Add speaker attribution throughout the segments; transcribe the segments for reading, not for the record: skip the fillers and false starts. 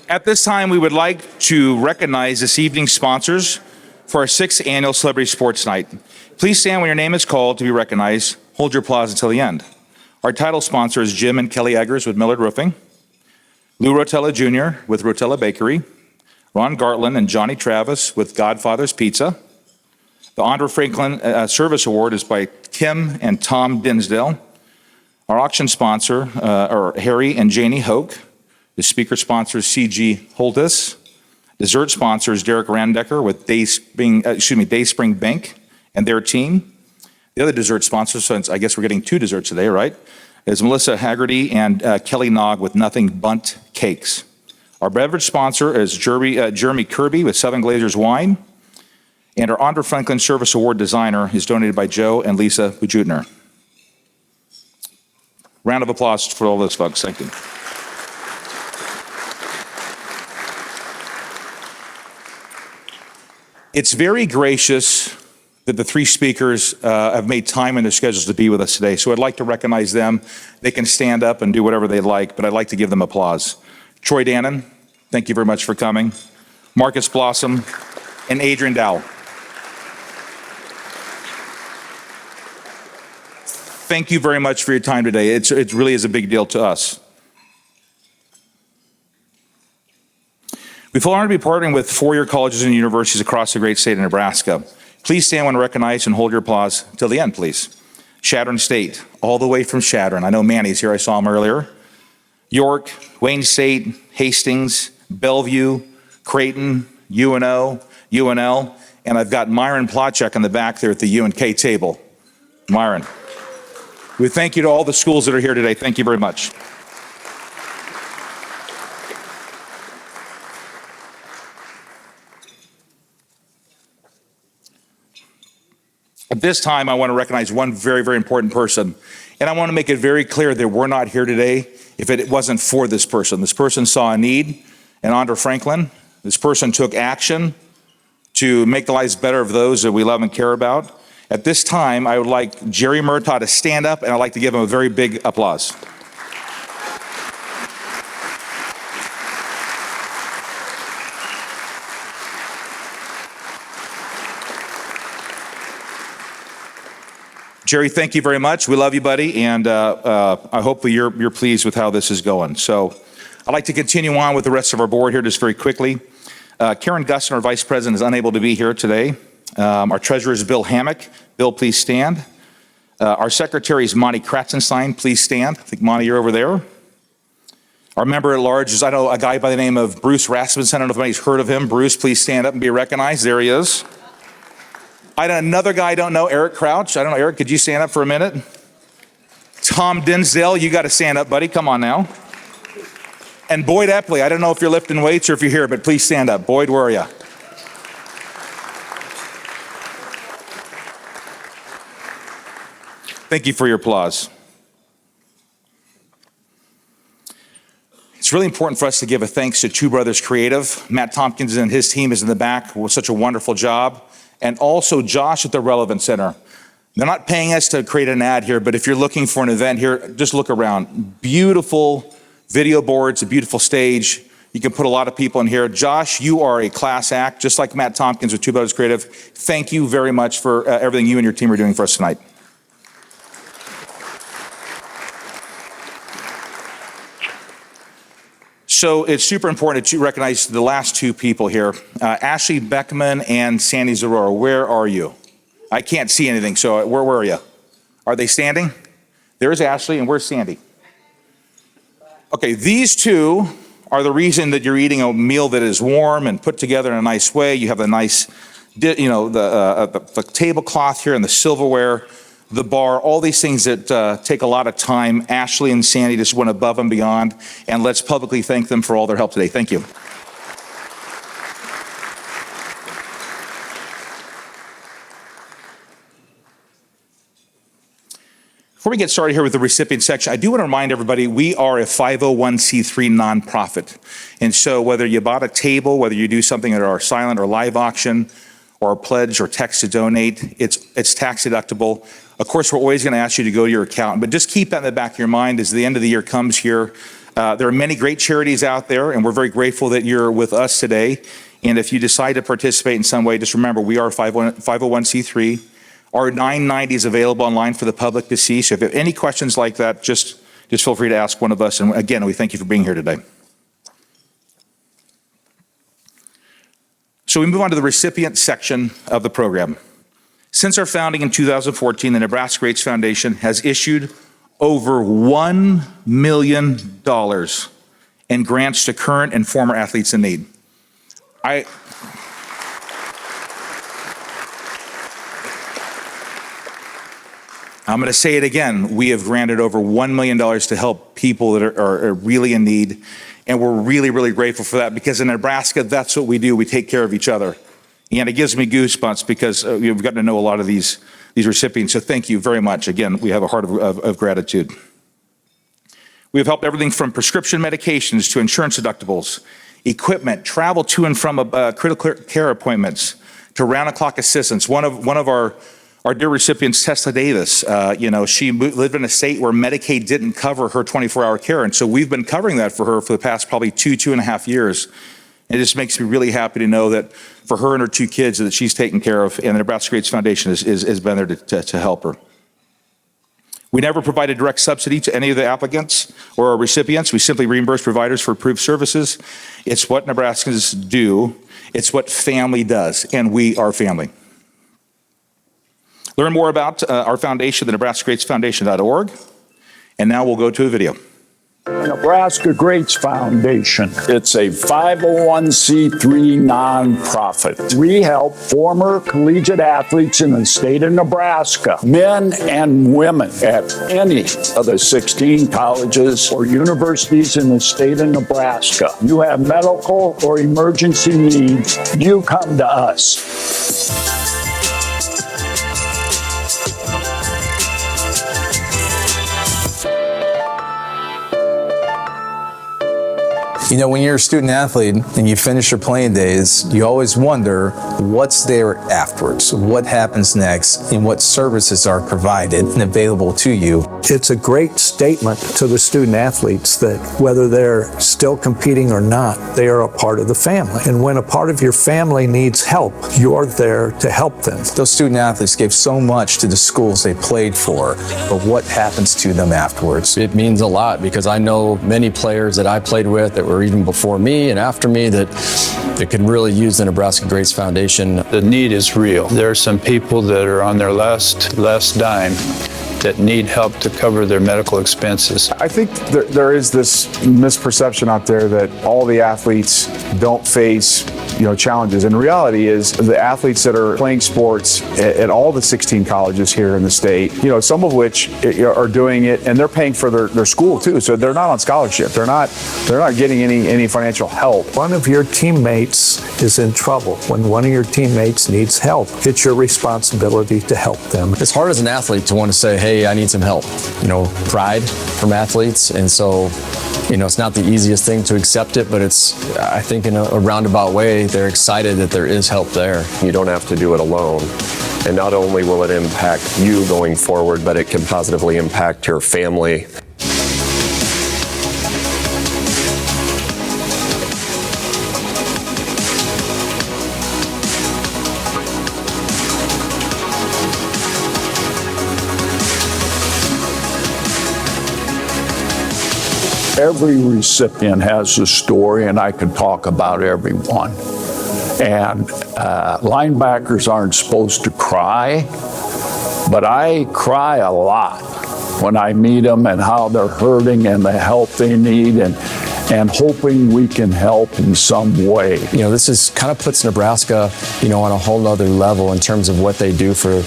Speaker 1: At this time, we would like to recognize this evening's sponsors for our 6th annual Celebrity Sports Night. Please stand when your name is called to be recognized. Hold your applause until the end. Our title sponsor is Jim and Kelly Eggers with Millard Roofing, Lou Rotella Jr. with Rotella Bakery, Ron Gartland and Johnny Travis with Godfather's Pizza. The Andre Franklin Service Award is by Kim and Tom Dinsdale. Our auction sponsor are Harry and Janie Hoke. The speaker sponsor is C.G. Holtis. Dessert sponsor is Derek Randecker with Dayspring Bank and their team. The other dessert sponsors, since I guess we're getting 2 desserts today, right, is Melissa Haggerty and Kelly Nog with Nothing Bundt Cakes. Our beverage sponsor is Jeremy Kirby with Southern Glazers Wine. And our Andre Franklin Service Award designer is donated by Joe and Lisa Bujutner. Round of applause for all those folks. Thank you. It's very gracious that the 3 speakers have made time in their schedules to be with us today. So I'd like to recognize them. They can stand up and do whatever they like, but I'd like to give them applause. Troy Dannon, thank you very much for coming. Marcus Blossom and Adrian Dow. Thank you very much for your time today. It really is a big deal to us. We feel honored to be partnering with 4-year colleges and universities across the great state of Nebraska. Please stand when recognized and hold your applause till the end, please. Chadron State, all the way from Chadron. I know Manny's here, I saw him earlier. York, Wayne State, Hastings, Bellevue, Creighton, UNO, UNL, and I've got Myron Plotchuk in the back there at the UNK table. Myron. We thank you to all the schools that are here today. Thank you very much. At this time, I want to recognize one very, very important person. And I want to make it very clear that we're not here today if it wasn't for this person. This person saw a need in Andre Franklin. This person took action to make the lives better of those that we love and care about. At this time, I would like Jerry Murtaugh to stand up, and I'd like to give him a very big applause. Jerry, thank you very much. We love you, buddy, and I hope you're pleased with how this is going. So I'd like to continue on with the rest of our board here just very quickly. Karen Gustin, our vice president, is unable to be here today. Our treasurer is Bill Hammock. Bill, please stand. Our secretary is Monty Kratzenstein. Please stand. I think, Monty, you're over there. Our member at large is, I know, a guy by the name of Bruce Rasmussen. I don't know if anybody's heard of him. Bruce, please stand up and be recognized. There he is. Another guy I don't know, Eric Crouch. I don't know, Eric, could you stand up for a minute? Tom Dinsdale, you got to stand up, buddy. Come on now. And Boyd Epley, I don't know if you're lifting weights or if you're here, but please stand up. Boyd, where are you? Thank you for your applause. It's really important for us to give a thanks to Two Brothers Creative. Matt Tompkins and his team is in the back with such a wonderful job. And also Josh at the Relevance Center. They're not paying us to create an ad here, but if you're looking for an event here, just look around. Beautiful video boards, a beautiful stage. You can put a lot of people in here. Josh, you are a class act, just like Matt Tompkins with Two Brothers Creative. Thank you very much for everything you and your team are doing for us tonight. So it's super important that you recognize the last 2 people here, Ashley Beckman and Sandy Zarora. Where are you? I can't see anything, so where are you? Are they standing? There's Ashley, and where's Sandy? Okay, these 2 are the reason that you're eating a meal that is warm and put together in a nice way. You have a nice, the tablecloth here and the silverware, the bar, all these things that take a lot of time. Ashley and Sandy just went above and beyond, and let's publicly thank them for all their help today. Thank you. Before we get started here with the recipient section, I do want to remind everybody we are a 501c3 nonprofit. And so whether you bought a table, whether you do something at our silent or live auction, or a pledge or text to donate, it's tax deductible. Of course, we're always going to ask you to go to your accountant, but just keep that in the back of your mind as the end of the year comes here. There are many great charities out there, and we're very grateful that you're with us today. And if you decide to participate in some way, just remember, we are 501c3. Our 990 is available online for the public to see. So if you have any questions like that, just feel free to ask one of us. And again, we thank you for being here today. So we move on to the recipient section of the program. Since our founding in 2014, the Nebraska Greats Foundation has issued over $1 million in grants to current and former athletes in need. I'm going to say it again. We have granted over $1 million to help people that are really in need. And we're really, really grateful for that, because in Nebraska, that's what we do. We take care of each other. And it gives me goosebumps because we've gotten to know a lot of these recipients. So thank you very much. Again, we have a heart of gratitude. We have helped everything from prescription medications to insurance deductibles, equipment, travel to and from critical care appointments, to round-the-clock assistance. One of our dear recipients, Tesla Davis, she lived in a state where Medicaid didn't cover her 24-hour care. And so we've been covering that for her for the past probably 2.5 years. It just makes me really happy to know that for her and her 2 kids that she's taken care of, and the Nebraska Greats Foundation has been there to help her. We never provided direct subsidy to any of the applicants or our recipients. We simply reimburse providers for approved services. It's what Nebraskans do. It's what family does, and we are family. Learn more about our foundation, the nebraskagreatsfoundation.org. And now we'll go to a video.
Speaker 2: Nebraska Greats Foundation. It's a 501c3 nonprofit. We help former collegiate athletes in the state of Nebraska, men and women, at any of the 16 colleges or universities in the state of Nebraska. You have medical or emergency needs, you come to us.
Speaker 3: You know, when you're a student athlete and you finish your playing days, you always wonder what's there afterwards, what happens next, and what services are provided and available to you.
Speaker 4: It's a great statement to the student athletes that whether they're still competing or not, they are a part of the family. And when a part of your family needs help, you're there to help them.
Speaker 3: Those student athletes gave so much to the schools they played for, but what happens to them afterwards?
Speaker 5: It means a lot, because I know many players that I played with that were even before me and after me that could really use the Nebraska Greats Foundation.
Speaker 6: The need is real. There are some people that are on their last dime that need help to cover their medical expenses.
Speaker 7: I think there is this misperception out there that all the athletes don't face challenges. And the reality is the athletes that are playing sports at all the 16 colleges here in the state, some of which are doing it and they're paying for their school too. So they're not on scholarship. They're not getting any financial help.
Speaker 4: One of your teammates is in trouble. When one of your teammates needs help, it's your responsibility to help them.
Speaker 5: It's hard as an athlete to want to say, hey, I need some help. Pride from athletes. And so, it's not the easiest thing to accept it, but it's, I think in a roundabout way, they're excited that there is help there.
Speaker 8: You don't have to do it alone. And not only will it impact you going forward, but it can positively impact your family.
Speaker 2: Every recipient has a story, and I could talk about every one. And linebackers aren't supposed to cry, but I cry a lot when I meet them and how they're hurting and the help they need, and hoping we can help in some way.
Speaker 5: This is kind of puts Nebraska, on a whole nother level in terms of what they do for,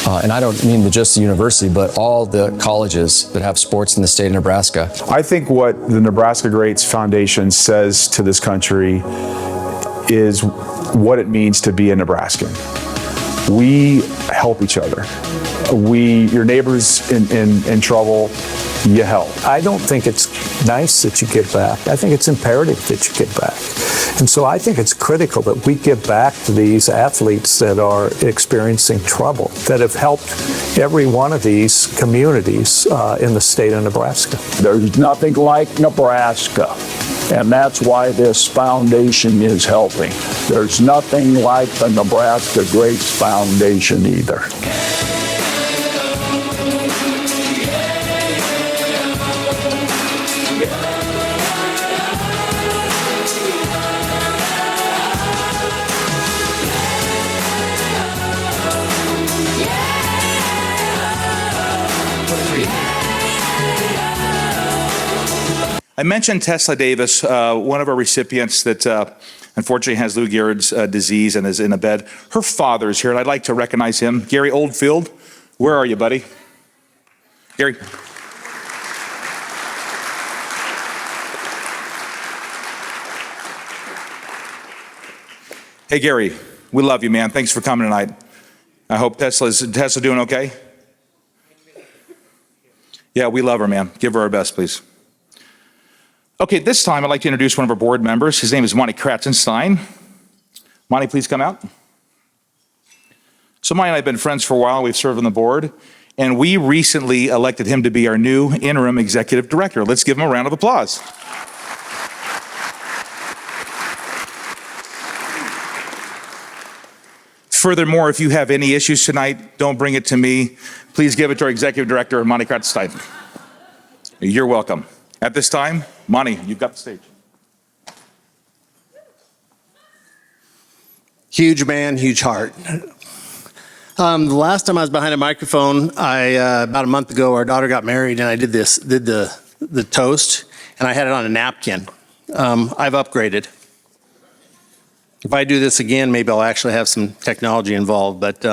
Speaker 5: and I don't mean just the university, but all the colleges that have sports in the state of Nebraska.
Speaker 7: I think what the Nebraska Greats Foundation says to this country is what it means to be a Nebraskan. We help each other. Your neighbor's in trouble, you help.
Speaker 4: I don't think it's nice that you give back. I think it's imperative that you give back. And so I think it's critical that we give back to these athletes that are experiencing trouble, that have helped every one of these communities in the state of Nebraska.
Speaker 2: There's nothing like Nebraska, and that's why this foundation is helping. There's nothing like the Nebraska Greats Foundation either.
Speaker 1: I mentioned Tesla Davis, one of our recipients that unfortunately has Lou Gehrig's disease and is in a bed. Her father is here, and I'd like to recognize him. Gary Oldfield, where are you, buddy? Gary. Hey, Gary, we love you, man. Thanks for coming tonight. I hope Tesla doing okay? Yeah, we love her, man. Give her our best, please. Okay, this time I'd like to introduce one of our board members. His name is Monty Kratzenstein. Monty, please come out. So Monty and I have been friends for a while. We've served on the board, and we recently elected him to be our new interim executive director. Let's give him a round of applause. Furthermore, if you have any issues tonight, don't bring it to me. Please give it to our executive director, Monty Kratzenstein. You're welcome. At this time, Monty, you've got the stage.
Speaker 9: Huge man, huge heart. The last time I was behind a microphone, about a month ago, our daughter got married, and I did the toast, and I had it on a napkin. I've upgraded. If I do this again, maybe I'll actually have some technology involved. But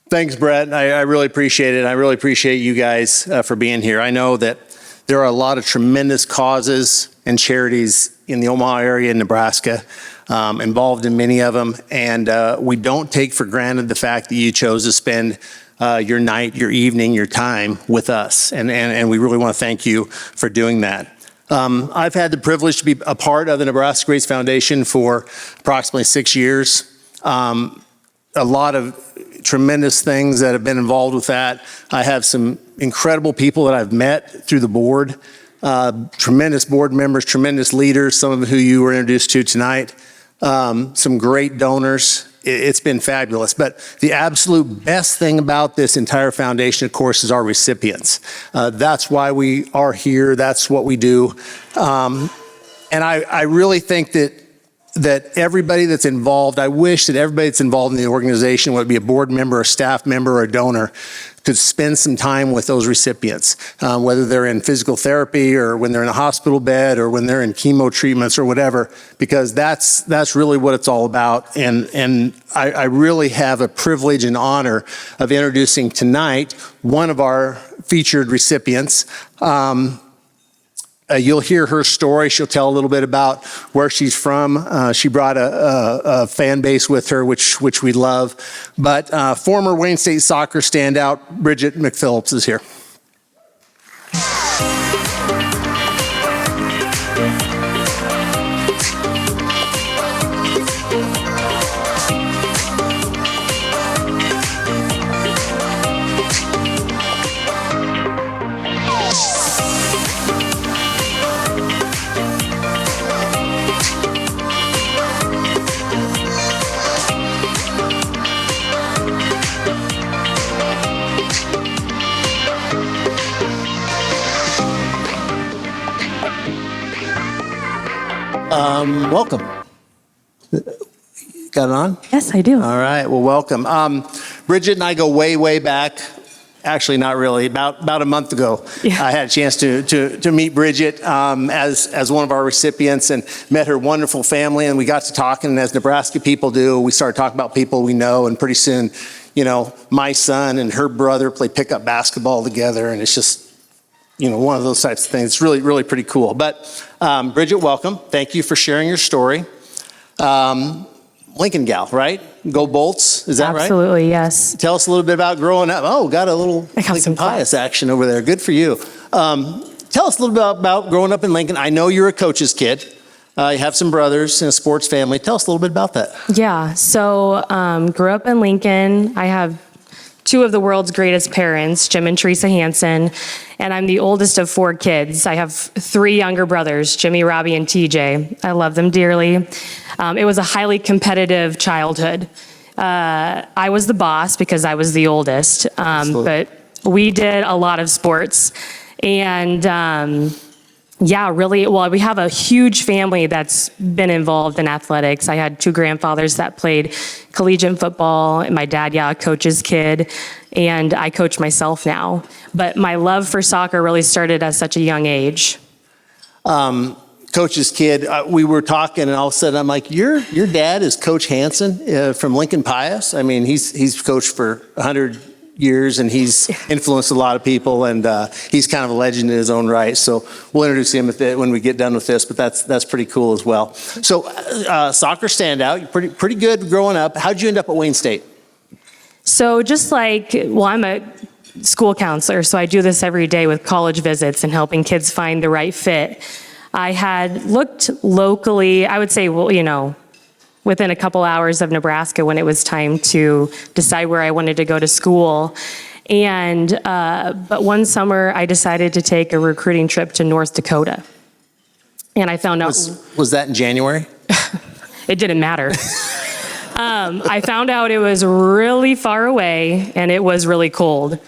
Speaker 9: thanks, Brett. I really appreciate it. I really appreciate you guys for being here. I know that there are a lot of tremendous causes and charities in the Omaha area in Nebraska, involved in many of them. And we don't take for granted the fact that you chose to spend your night, your evening, your time with us. And we really want to thank you for doing that. I've had the privilege to be a part of the Nebraska Greats Foundation for approximately 6 years. A lot of tremendous things that have been involved with that. I have some incredible people that I've met through the board, tremendous board members, tremendous leaders, some of who you were introduced to tonight, some great donors. It's been fabulous. But the absolute best thing about this entire foundation, of course, is our recipients. That's why we are here. That's what we do. And I really think that everybody that's involved, I wish that everybody that's involved in the organization, whether it be a board member, a staff member, or a donor, could spend some time with those recipients, whether they're in physical therapy or when they're in a hospital bed or when they're in chemo treatments or whatever, because that's really what it's all about. And I really have a privilege and honor of introducing tonight one of our featured recipients. You'll hear her story. She'll tell a little bit about where she's from. She brought a fan base with her, which we love. But former Wayne State soccer standout Bridget McPhillips is here. Welcome. Got it on?
Speaker 10: Yes, I do.
Speaker 9: All right, well, welcome. Bridget and I go way, way back. Actually, not really. About a month ago,
Speaker 10: Yeah.
Speaker 9: I had a chance to meet Bridget as one of our recipients and met her wonderful family, and we got to talking, and as Nebraska people do, we started talking about people we know, and pretty soon, you know, my son and her brother play pickup basketball together, and it's just, you know, one of those types of things. It's really, really pretty cool. But Bridget, welcome. Thank you for sharing your story. Lincoln gal, right? Go Bolts, is that right?
Speaker 10: Absolutely, yes.
Speaker 9: Tell us a little bit about growing up. Oh, got a little
Speaker 10: I got some
Speaker 9: Lincoln Pius action over there. Good for you. Tell us a little bit about growing up in Lincoln. I know you're a coach's kid. You have some brothers in a sports family. Tell us a little bit about that.
Speaker 10: Yeah, so grew up in Lincoln. I have two of the world's greatest parents, Jim and Teresa Hansen, and I'm the oldest of four kids. I have three younger brothers, Jimmy, Robbie, and TJ. I love them dearly. It was a highly competitive childhood. I was the boss because I was the oldest, but we did a lot of sports. And yeah, really, well, we have a huge family that's been involved in athletics. I had two grandfathers that played collegiate football, and my dad, a coach's kid, and I coach myself now. But my love for soccer really started at such a young age.
Speaker 9: Coach's kid, we were talking, and all of a sudden I'm like, your dad is Coach Hansen from Lincoln Pius? I mean, he's coached for 100 years, and he's influenced a lot of people, and he's kind of a legend in his own right. So we'll introduce him when we get done with this, but that's pretty cool as well. So soccer standout, you're pretty good growing up. How'd you end up at Wayne State?
Speaker 10: So just like, well, I'm a school counselor, so I do this every day with college visits and helping kids find the right fit. I had looked locally, I would say, well, within a couple hours of Nebraska when it was time to decide where I wanted to go to school. And, but one summer I decided to take a recruiting trip to North Dakota. And I found out.
Speaker 9: Was that in January?
Speaker 10: It didn't matter. I found out it was really far away and it was really cold.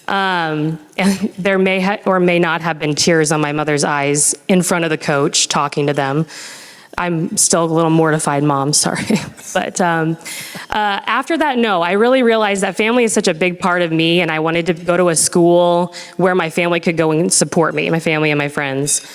Speaker 10: And there may or may not have been tears on my mother's eyes in front of the coach talking to them. I'm still a little mortified, Mom, sorry. But after that, no, I really realized that family is such a big part of me, and I wanted to go to a school where my family could go and support me, my family and my friends.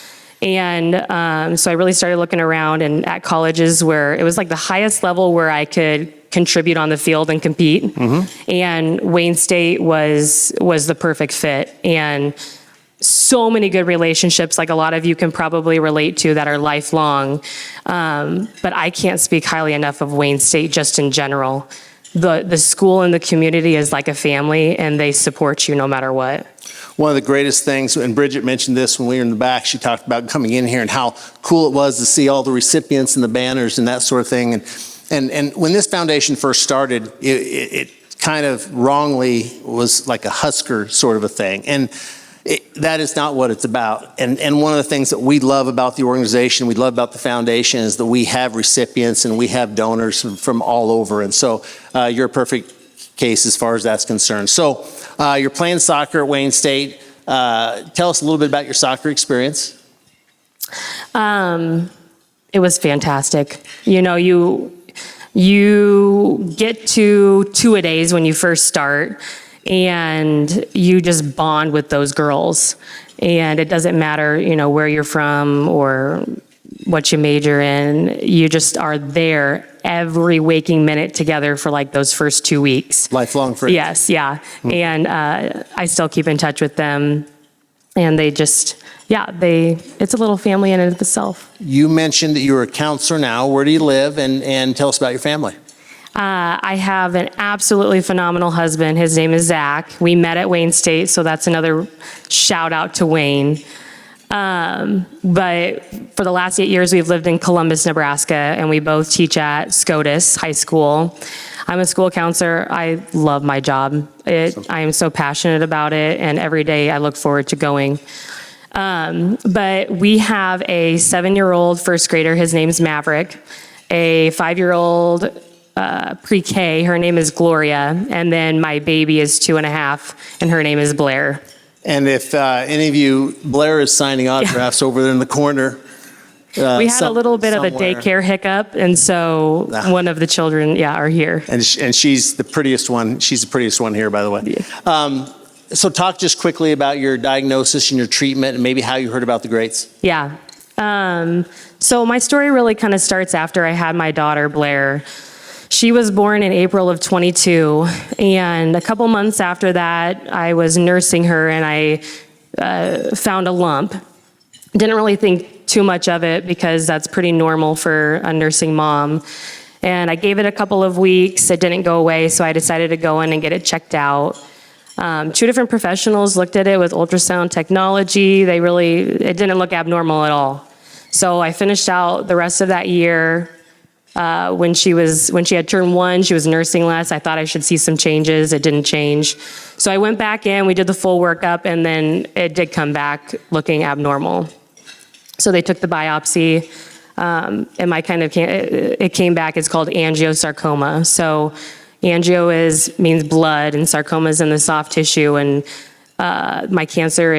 Speaker 10: And so I really started looking around and at colleges where it was like the highest level where I could contribute on the field and compete. Mm-hmm. And Wayne State was the perfect fit. And so many good relationships, like a lot of you can probably relate to, that are lifelong. But I can't speak highly enough of Wayne State just in general. The school and the community is like a family, and they support you no matter what.
Speaker 9: One of the greatest things, and Bridget mentioned this when we were in the back, she talked about coming in here and how cool it was to see all the recipients and the banners and that sort of thing. And when this foundation first started, it kind of wrongly was like a Husker sort of a thing. And that is not what it's about. And one of the things that we love about the organization, we love about the foundation, is that we have recipients and we have donors from all over. And so you're a perfect case as far as that's concerned. So you're playing soccer at Wayne State. Tell us a little bit about your soccer experience.
Speaker 10: It was fantastic. You get to two-a-days when you first start, and you just bond with those girls. And it doesn't matter, where you're from or what you major in. You just are there every waking minute together for like those first 2 weeks.
Speaker 9: Lifelong friends.
Speaker 10: Yes, yeah. Mm-hmm. And I still keep in touch with them. And they just, it's a little family in and of itself.
Speaker 9: You mentioned that you're a counselor now. Where do you live? And tell us about your family.
Speaker 10: I have an absolutely phenomenal husband. His name is Zach. We met at Wayne State, so that's another shout out to Wayne. But for the last 8 years, we've lived in Columbus, Nebraska, and we both teach at SCOTUS High School. I'm a school counselor. I love my job. I am so passionate about it, and every day I look forward to going. But we have a 7-year-old first grader. His name's Maverick. A 5-year-old pre-K. Her name is Gloria. And then my baby is 2.5, and her name is Blair.
Speaker 9: And if any of you, Blair is signing autographs over there in the corner.
Speaker 10: We had a little bit somewhere. Of a daycare hiccup, and so one of the children, are here.
Speaker 9: And she's the prettiest one. She's the prettiest one here, by the way. Yeah. So talk just quickly about your diagnosis and your treatment and maybe how you heard about the Greats.
Speaker 10: Yeah. So my story really kind of starts after I had my daughter, Blair. She was born in April of 22, and a couple months after that, I was nursing her, and I found a lump. Didn't really think too much of it because that's pretty normal for a nursing mom. And I gave it a couple of weeks. It didn't go away, so I decided to go in and get it checked out. 2 different professionals looked at it with ultrasound technology. It didn't look abnormal at all. So I finished out the rest of that year. When she had turned 1, she was nursing less. I thought I should see some changes. It didn't change. So I went back in, we did the full workup, and then it did come back looking abnormal. So they took the biopsy, and it came back, it's called angiosarcoma. So angio means blood, and sarcoma is in the soft tissue, and my cancer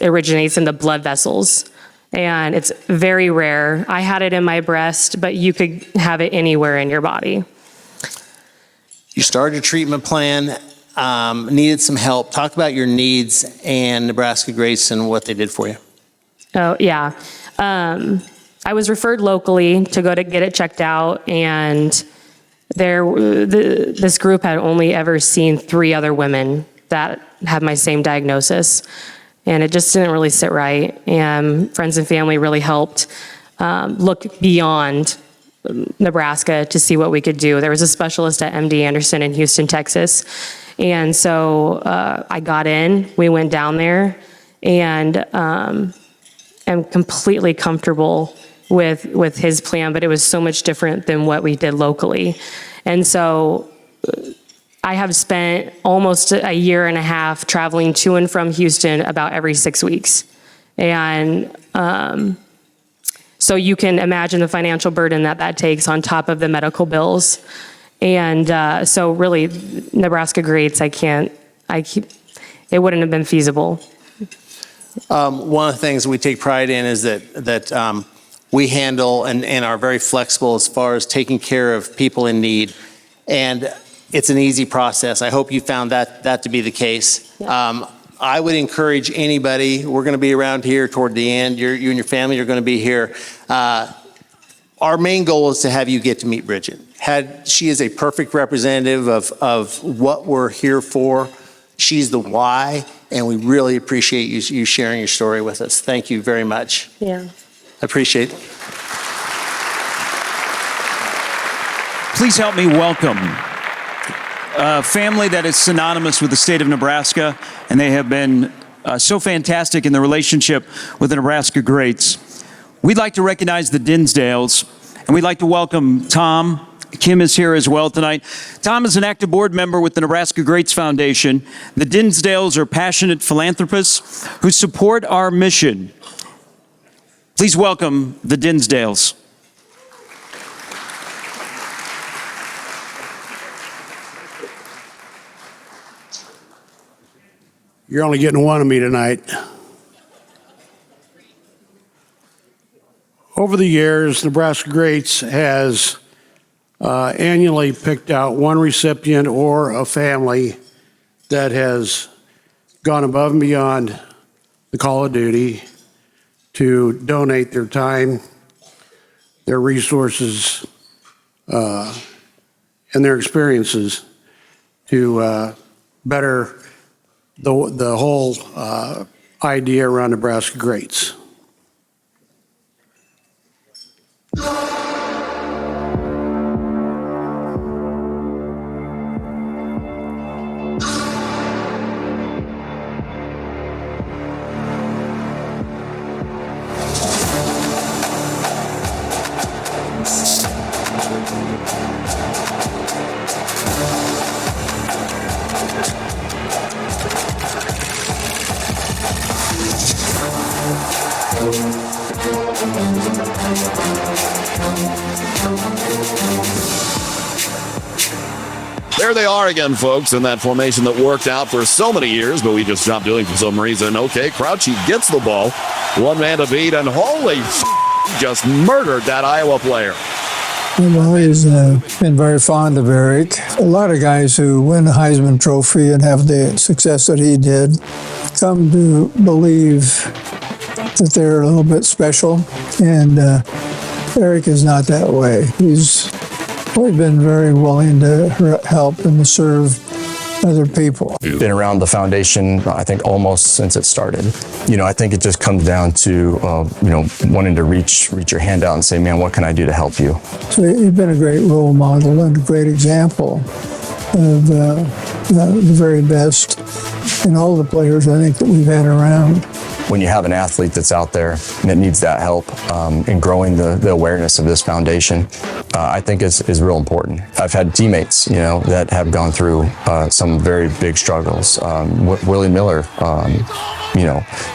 Speaker 10: originates in the blood vessels. And it's very rare. I had it in my breast, but you could have it anywhere in your body.
Speaker 9: You started a treatment plan, needed some help. Talk about your needs and Nebraska Greats and what they did for you.
Speaker 10: Oh, yeah. I was referred locally to go to get it checked out, and this group had only ever seen 3 other women that had my same diagnosis. And it just didn't really sit right. And friends and family really helped look beyond Nebraska to see what we could do. There was a specialist at MD Anderson in Houston, Texas. And so I got in, we went down there, and am completely comfortable with his plan, but it was so much different than what we did locally. And so I have spent almost a year and a half traveling to and from Houston about every 6 weeks. And so you can imagine the financial burden that takes on top of the medical bills. And so really, Nebraska Greats, it wouldn't have been feasible.
Speaker 9: One of the things we take pride in is that we handle and are very flexible as far as taking care of people in need. And it's an easy process. I hope you found that to be the case. Yeah. I would encourage anybody, we're going to be around here toward the end, you and your family are going to be here. Our main goal is to have you get to meet Bridget. She is a perfect representative of what we're here for. She's the why, and we really appreciate you sharing your story with us. Thank you very much.
Speaker 10: Yeah.
Speaker 9: I appreciate it.
Speaker 11: Please help me welcome a family that is synonymous with the state of Nebraska, and they have been so fantastic in the relationship with the Nebraska Greats. We'd like to recognize the Dinsdales, and we'd like to welcome Tom. Kim is here as well tonight. Tom is an active board member with the Nebraska Greats Foundation. The Dinsdales are passionate philanthropists who support our mission. Please welcome the Dinsdales.
Speaker 12: You're only getting one of me tonight. Over the years, Nebraska Greats has annually picked out one recipient or a family that has gone above and beyond the call of duty to donate their time, their resources, and their experiences to better the whole idea around Nebraska Greats.
Speaker 13: There they are again, folks, in that formation that worked out for so many years, but we just stopped doing for some reason. Okay, Crouchy gets the ball. One man to beat, and holy just murdered that Iowa player.
Speaker 14: I've always been very fond of Eric. A lot of guys who win the Heisman Trophy and have the success that he did come to believe that they're a little bit special, and Eric is not that way. He's always been very willing to help and to serve other people.
Speaker 5: Been around the foundation, I think, almost since it started. I think it just comes down to, wanting to reach your hand out and say, man, what can I do to help you?
Speaker 14: So you've been a great role model and a great example of the very best in all the players I think that we've had around.
Speaker 5: When you have an athlete that's out there that needs that help in growing the awareness of this foundation, I think is real important. I've had teammates, that have gone through some very big struggles. Willie Miller,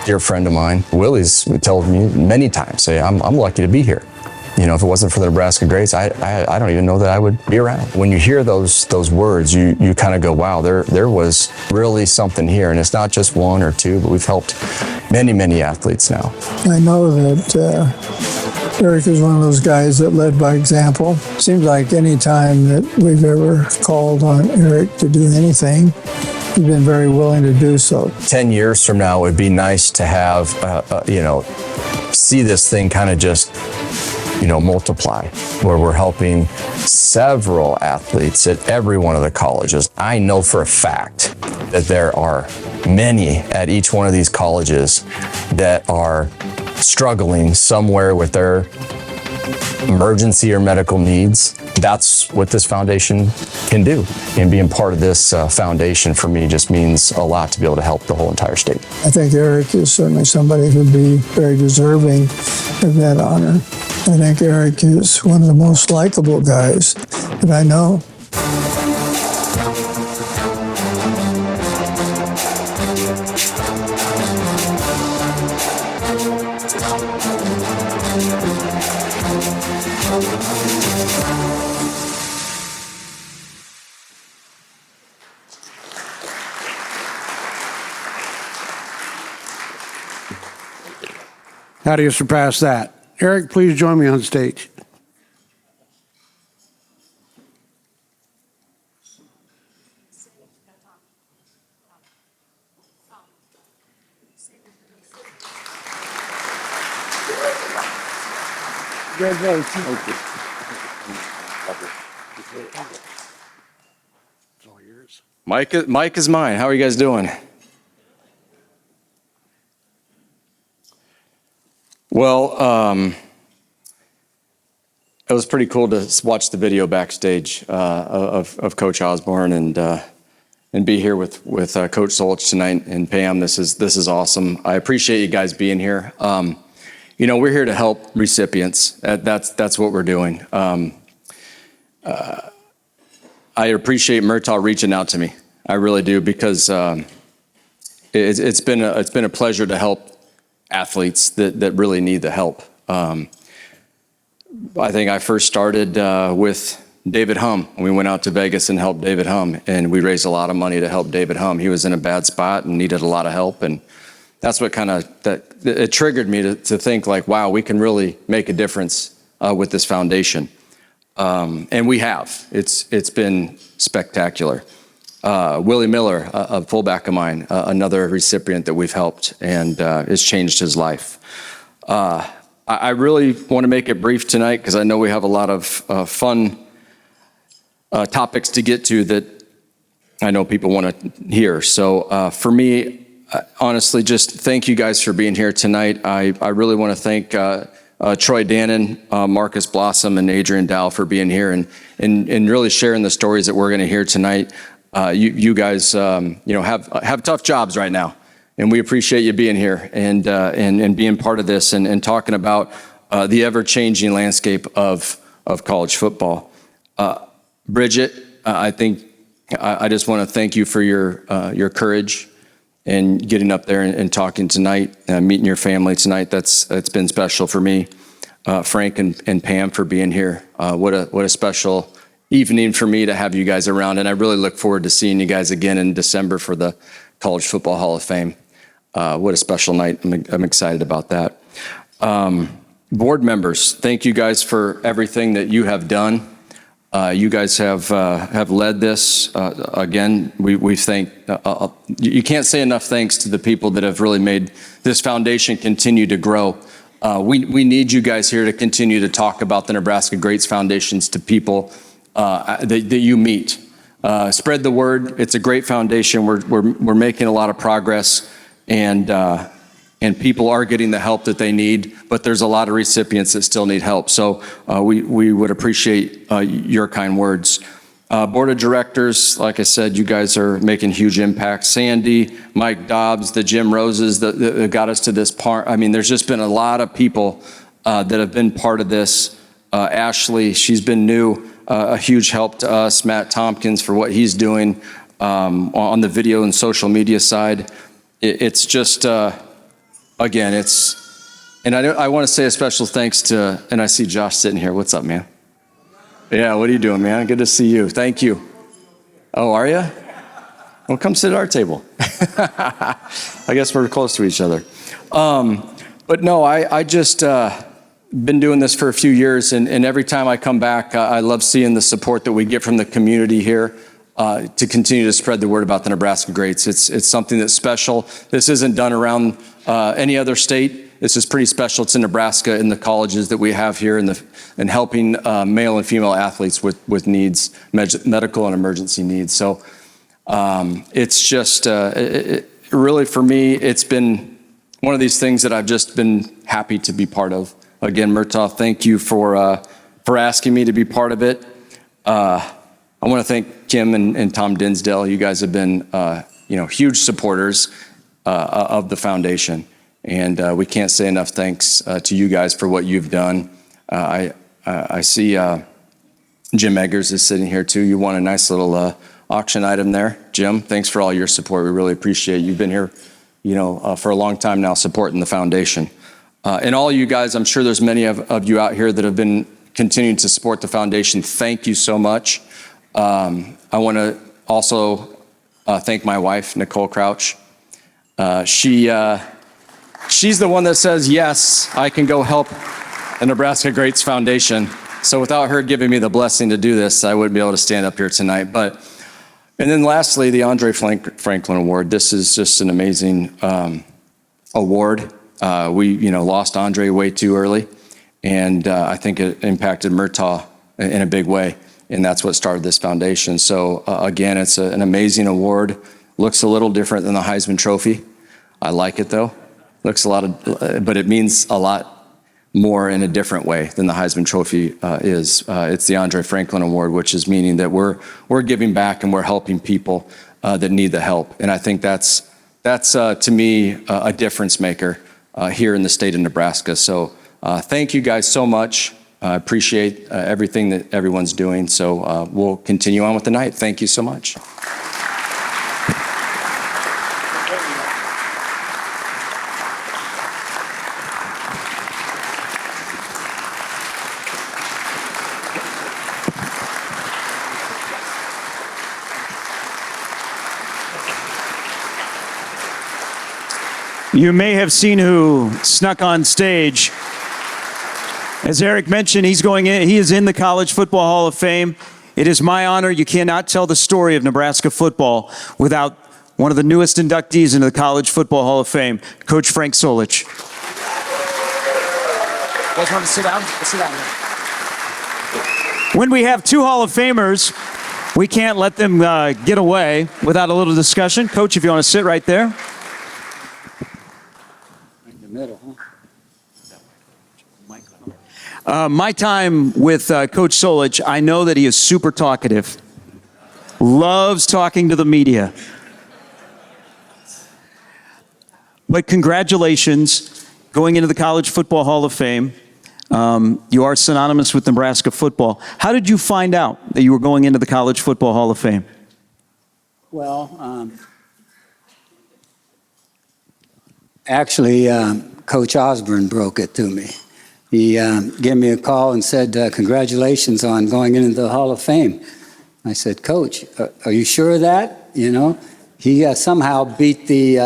Speaker 5: dear friend of mine. Willie's told me many times, say, I'm lucky to be here. If it wasn't for the Nebraska Greats, I don't even know that I would be around. When you hear those words, you kind of go, wow, there was really something here. And it's not just one or two, but we've helped many, many athletes now.
Speaker 14: I know that Eric is one of those guys that led by example. Seems like any time that we've ever called on Eric to do anything, he's been very willing to do so.
Speaker 5: 10 years from now, it would be nice to have, see this thing kind of just multiply, where we're helping several athletes at every one of the colleges. I know for a fact that there are many at each one of these colleges that are struggling somewhere with their emergency or medical needs. That's what this foundation can do. And being part of this foundation for me just means a lot to be able to help the whole entire state.
Speaker 14: I think Eric is certainly somebody who'd be very deserving of that honor. I think Eric is one of the most likable guys that I know.
Speaker 12: How do you surpass that? Eric, please join me on stage.
Speaker 5: Mike is mine. How are you guys doing? Well, it was pretty cool to watch the video backstage of Coach Osborne and be here with Coach Solich tonight. And Pam, this is awesome. I appreciate you guys being here. We're here to help recipients. That's what we're doing. I appreciate Murtaugh reaching out to me. I really do, because it's been a pleasure to help athletes that really need the help. I think I first started with David Hum. We went out to Vegas and helped David Hum, and we raised a lot of money to help David Hum. He was in a bad spot and needed a lot of help, and that's what it triggered me to think like, wow, we can really make a difference with this foundation. And we have. It's been spectacular. Willie Miller, a fullback of mine, another recipient that we've helped, and it's changed his life. I really want to make it brief tonight because I know we have a lot of fun topics to get to that I know people want to hear. So for me, honestly, just thank you guys for being here tonight. I really want to thank Troy Dannon, Marcus Blossom, and Adrian Dow for being here and really sharing the stories that we're going to hear tonight. You guys, have tough jobs right now, and we appreciate you being here and being part of this and talking about the ever-changing landscape of college football. Bridget, I think I just want to thank you for your courage and getting up there and talking tonight, meeting your family tonight. It's been special for me. Frank and Pam for being here. What a special evening for me to have you guys around, and I really look forward to seeing you guys again in December for the College Football Hall of Fame. What a special night. I'm excited about that. Board members, thank you guys for everything that you have done. You guys have led this. Again, we thank, you can't say enough thanks to the people that have really made this foundation continue to grow. We need you guys here to continue to talk about the Nebraska Greats Foundations to people that you meet. Spread the word. It's a great foundation. We're making a lot of progress, and people are getting the help that they need, but there's a lot of recipients that still need help. So we would appreciate your kind words. Board of directors, like I said, you guys are making huge impacts. Sandy, Mike Dobbs, the Jim Roses that got us to this part. I mean, there's just been a lot of people that have been part of this. Ashley, she's been new, a huge help to us. Matt Tompkins for what he's doing on the video and social media side. It's just, again, and I want to say a special thanks to, and I see Josh sitting here. What's up, man? Yeah, what are you doing, man? Good to see you. Thank you. Oh, are you? Well, come sit at our table. I guess we're close to each other. But no, I just been doing this for a few years, and every time I come back, I love seeing the support that we get from the community here to continue to spread the word about the Nebraska Greats. It's something that's special. This isn't done around any other state. This is pretty special. It's in Nebraska, in the colleges that we have here, and helping male and female athletes with needs, medical and emergency needs. So it's just really, for me, it's been one of these things that I've just been happy to be part of. Again, Murtaugh, thank you for asking me to be part of it. I want to thank Kim and Tom Dinsdale. You guys have been huge supporters of the foundation. And we can't say enough thanks to you guys for what you've done. I see Jim Eggers is sitting here too. You won a nice little auction item there. Jim, thanks for all your support. We really appreciate it. You've been here, for a long time now supporting the foundation. And all you guys, I'm sure there's many of you out here that have been continuing to support the foundation. Thank you so much. I want to also thank my wife, Nicole Crouch. She's the one that says, yes, I can go help the Nebraska Greats Foundation. So without her giving me the blessing to do this, I wouldn't be able to stand up here tonight. And then lastly, the Andre Franklin Award. This is just an amazing award. We lost Andre way too early, and I think it impacted Murtaugh in a big way, and that's what started this foundation. So again, it's an amazing award. Looks a little different than the Heisman Trophy. I like it though. Looks but it means a lot more in a different way than the Heisman Trophy is. It's the Andre Franklin Award, which is meaning that we're giving back and we're helping people that need the help. And I think that's to me a difference maker here in the state of Nebraska. So thank you guys so much. I appreciate everything that everyone's doing. So we'll continue on with the night. Thank you so much.
Speaker 11: You may have seen who snuck on stage. As Eric mentioned, he is in the College Football Hall of Fame. It is my honor. You cannot tell the story of Nebraska football without one of the newest inductees into the College Football Hall of Fame, Coach Frank Solich.
Speaker 15: You guys want to sit down? Let's sit down.
Speaker 11: When we have two Hall of Famers, we can't let them get away without a little discussion. Coach, if you want to sit right there.
Speaker 15: Middle,
Speaker 11: my time with Coach Solich, I know that he is super talkative, loves talking to the media. But congratulations, going into the College Football Hall of Fame. You are synonymous with Nebraska football. How did you find out that you were going into the College Football Hall of Fame?
Speaker 15: Well, actually, Coach Osborne broke it to me. He gave me a call and said, congratulations on going into the Hall of Fame. I said, Coach, are you sure of that? He somehow beat the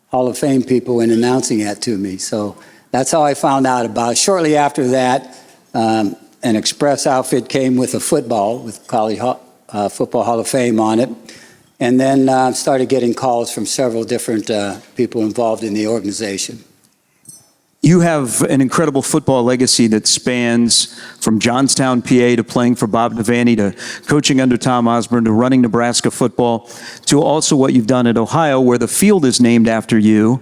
Speaker 15: Hall of Fame people in announcing that to me. So that's how I found out about it. Shortly after that, an express outfit came with a football, with College Football Hall of Fame on it. And then started getting calls from several different people involved in the organization.
Speaker 11: You have an incredible football legacy that spans from Johnstown, PA, to playing for Bob Devaney, to coaching under Tom Osborne, to running Nebraska football, to also what you've done at Ohio, where the field is named after you.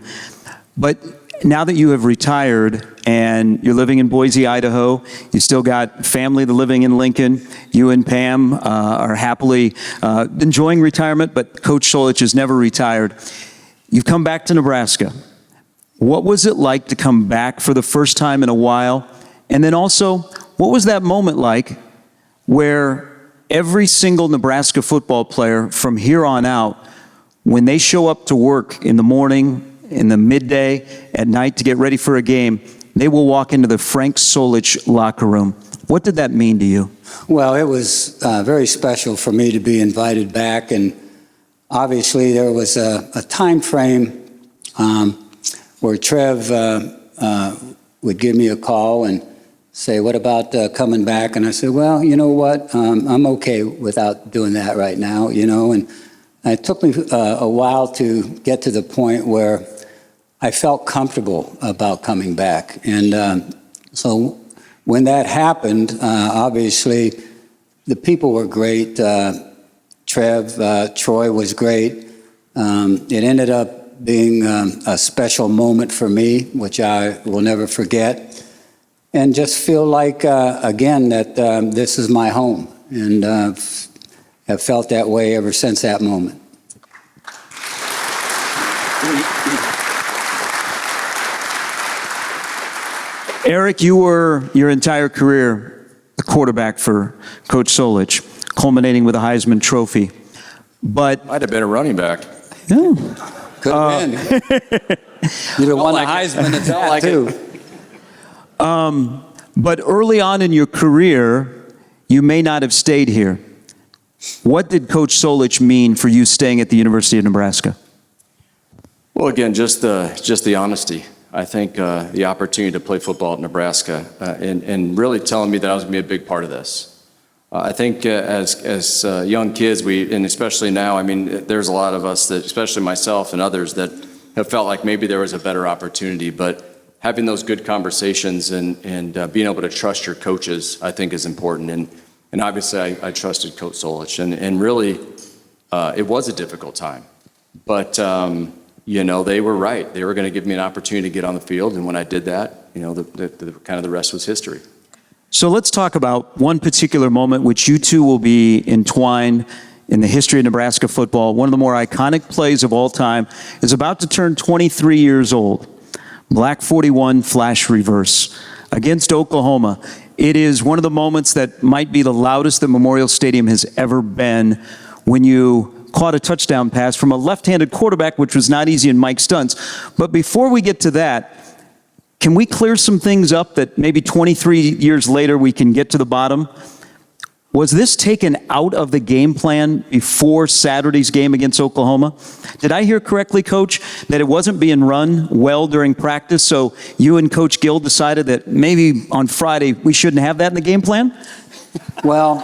Speaker 11: But now that you have retired and you're living in Boise, Idaho, you still got family living in Lincoln. You and Pam are happily enjoying retirement, but Coach Solich has never retired. You've come back to Nebraska. What was it like to come back for the first time in a while? And then also, what was that moment like where every single Nebraska football player from here on out, when they show up to work in the morning, in the midday, at night to get ready for a game, they will walk into the Frank Solich locker room? What did that mean to you?
Speaker 15: Well, it was very special for me to be invited back, and obviously there was a time frame where Trev would give me a call and say, what about coming back? And I said, well, you know what, I'm okay without doing that right now, you know. And it took me a while to get to the point where I felt comfortable about coming back. And so when that happened, obviously the people were great. Troy was great. It ended up being a special moment for me, which I will never forget, and just feel like, again, that this is my home, and have felt that way ever since that moment.
Speaker 11: Eric, you were your entire career the quarterback for Coach Solich, culminating with a Heisman Trophy. But
Speaker 5: Might have been a running back.
Speaker 11: Yeah.
Speaker 15: Could have been. You'd have won the Heisman at that, too.
Speaker 11: But early on in your career, you may not have stayed here. What did Coach Solich mean for you staying at the University of Nebraska?
Speaker 5: Well, again, just the honesty. I think the opportunity to play football at Nebraska and really telling me that I was going to be a big part of this. I think as young kids, and especially now, I mean, there's a lot of us that, especially myself and others, that have felt like maybe there was a better opportunity. But having those good conversations and being able to trust your coaches, I think, is important. And obviously, I trusted Coach Solich. And really, it was a difficult time. But, you know, they were right. They were going to give me an opportunity to get on the field. And when I did that, you know, kind of the rest was history.
Speaker 11: So let's talk about one particular moment which you two will be entwined in the history of Nebraska football. One of the more iconic plays of all time is about to turn 23 years old. Black 41 flash reverse against Oklahoma. It is one of the moments that might be the loudest that Memorial Stadium has ever been, when you caught a touchdown pass from a left-handed quarterback, which was not easy in Mike Stunts. But before we get to that, can we clear some things up that maybe 23 years later we can get to the bottom? Was this taken out of the game plan before Saturday's game against Oklahoma? Did I hear correctly, Coach, that it wasn't being run well during practice, so you and Coach Gill decided that maybe on Friday we shouldn't have that in the game plan?
Speaker 15: Well,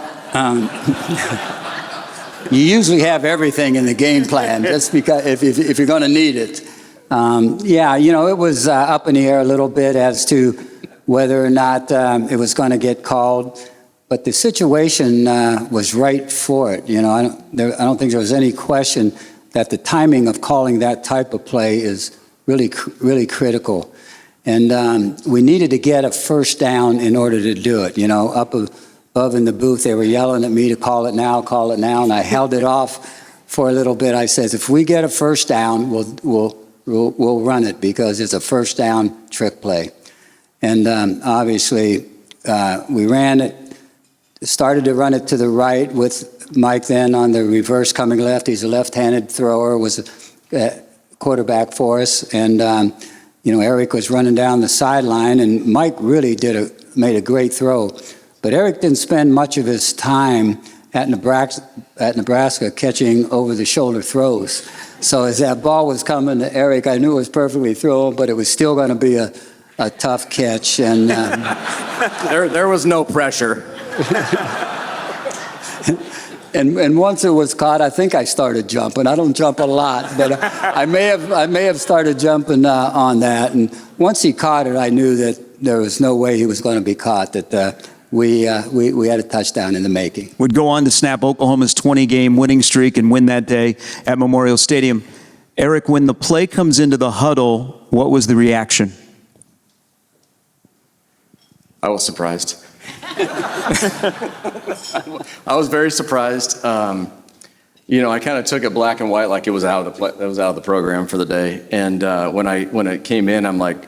Speaker 15: you usually have everything in the game plan, just because if you're going to need it. Yeah, you know, it was up in the air a little bit as to whether or not it was going to get called, but the situation was right for it. You know, I don't think there was any question that the timing of calling that type of play is really, really critical. And we needed to get a first down in order to do it. You know, up above in the booth, they were yelling at me to call it now, and I held it off for a little bit. I said, if we get a first down, we'll run it, because it's a first down trick play. And obviously, we ran it, started to run it to the right with Mike then on the reverse coming left. He's a left-handed thrower, was a quarterback for us. And, you know, Eric was running down the sideline, and Mike really made a great throw. But Eric didn't spend much of his time at Nebraska catching over-the-shoulder throws. So as that ball was coming to Eric, I knew it was perfectly thrown, but it was still going to be a tough catch. And
Speaker 5: there was no pressure.
Speaker 15: And once it was caught, I think I started jumping. I don't jump a lot, but I may have started jumping on that. And once he caught it, I knew that there was no way he was going to be caught. That we had a touchdown in the making.
Speaker 11: Would go on to snap Oklahoma's 20-game winning streak and win that day at Memorial Stadium. Eric, when the play comes into the huddle, what was the reaction?
Speaker 5: I was surprised. I was very surprised. You know, I kind of took it black and white, like it was out of the program for the day. And when it came in, I'm like,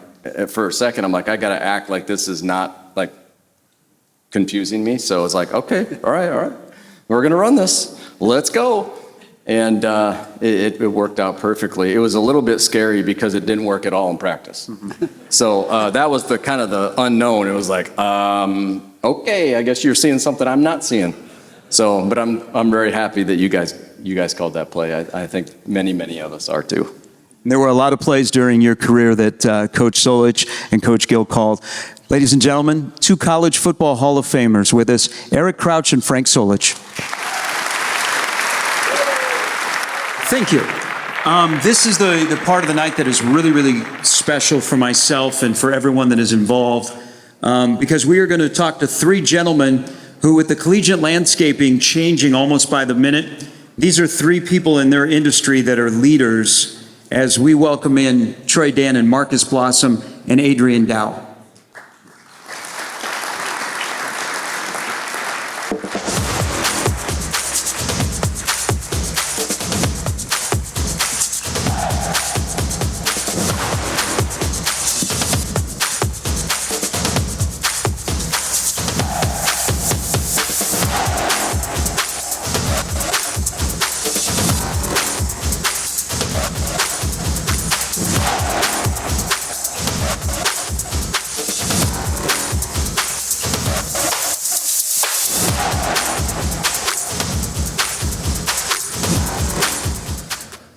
Speaker 5: for a second, I'm like, I got to act like this is not like confusing me. So it's like, okay, all right, we're gonna run this. Let's go. And it worked out perfectly. It was a little bit scary because it didn't work at all in practice. So that was the kind of the unknown. It was like, okay, I guess you're seeing something I'm not seeing. So, but I'm very happy that you guys called that play. I think many of us are too.
Speaker 11: And there were a lot of plays during your career that Coach Solich and Coach Gill called. Ladies and gentlemen, two college football Hall of Famers with us, Eric Crouch and Frank Solich. Thank you. This is the part of the night that is really special for myself and for everyone that is involved, because we are going to talk to three gentlemen who, with the collegiate landscaping changing almost by the minute, these are three people in their industry that are leaders, as we welcome in Troy Dan and Marcus Blossom and Adrian Dow.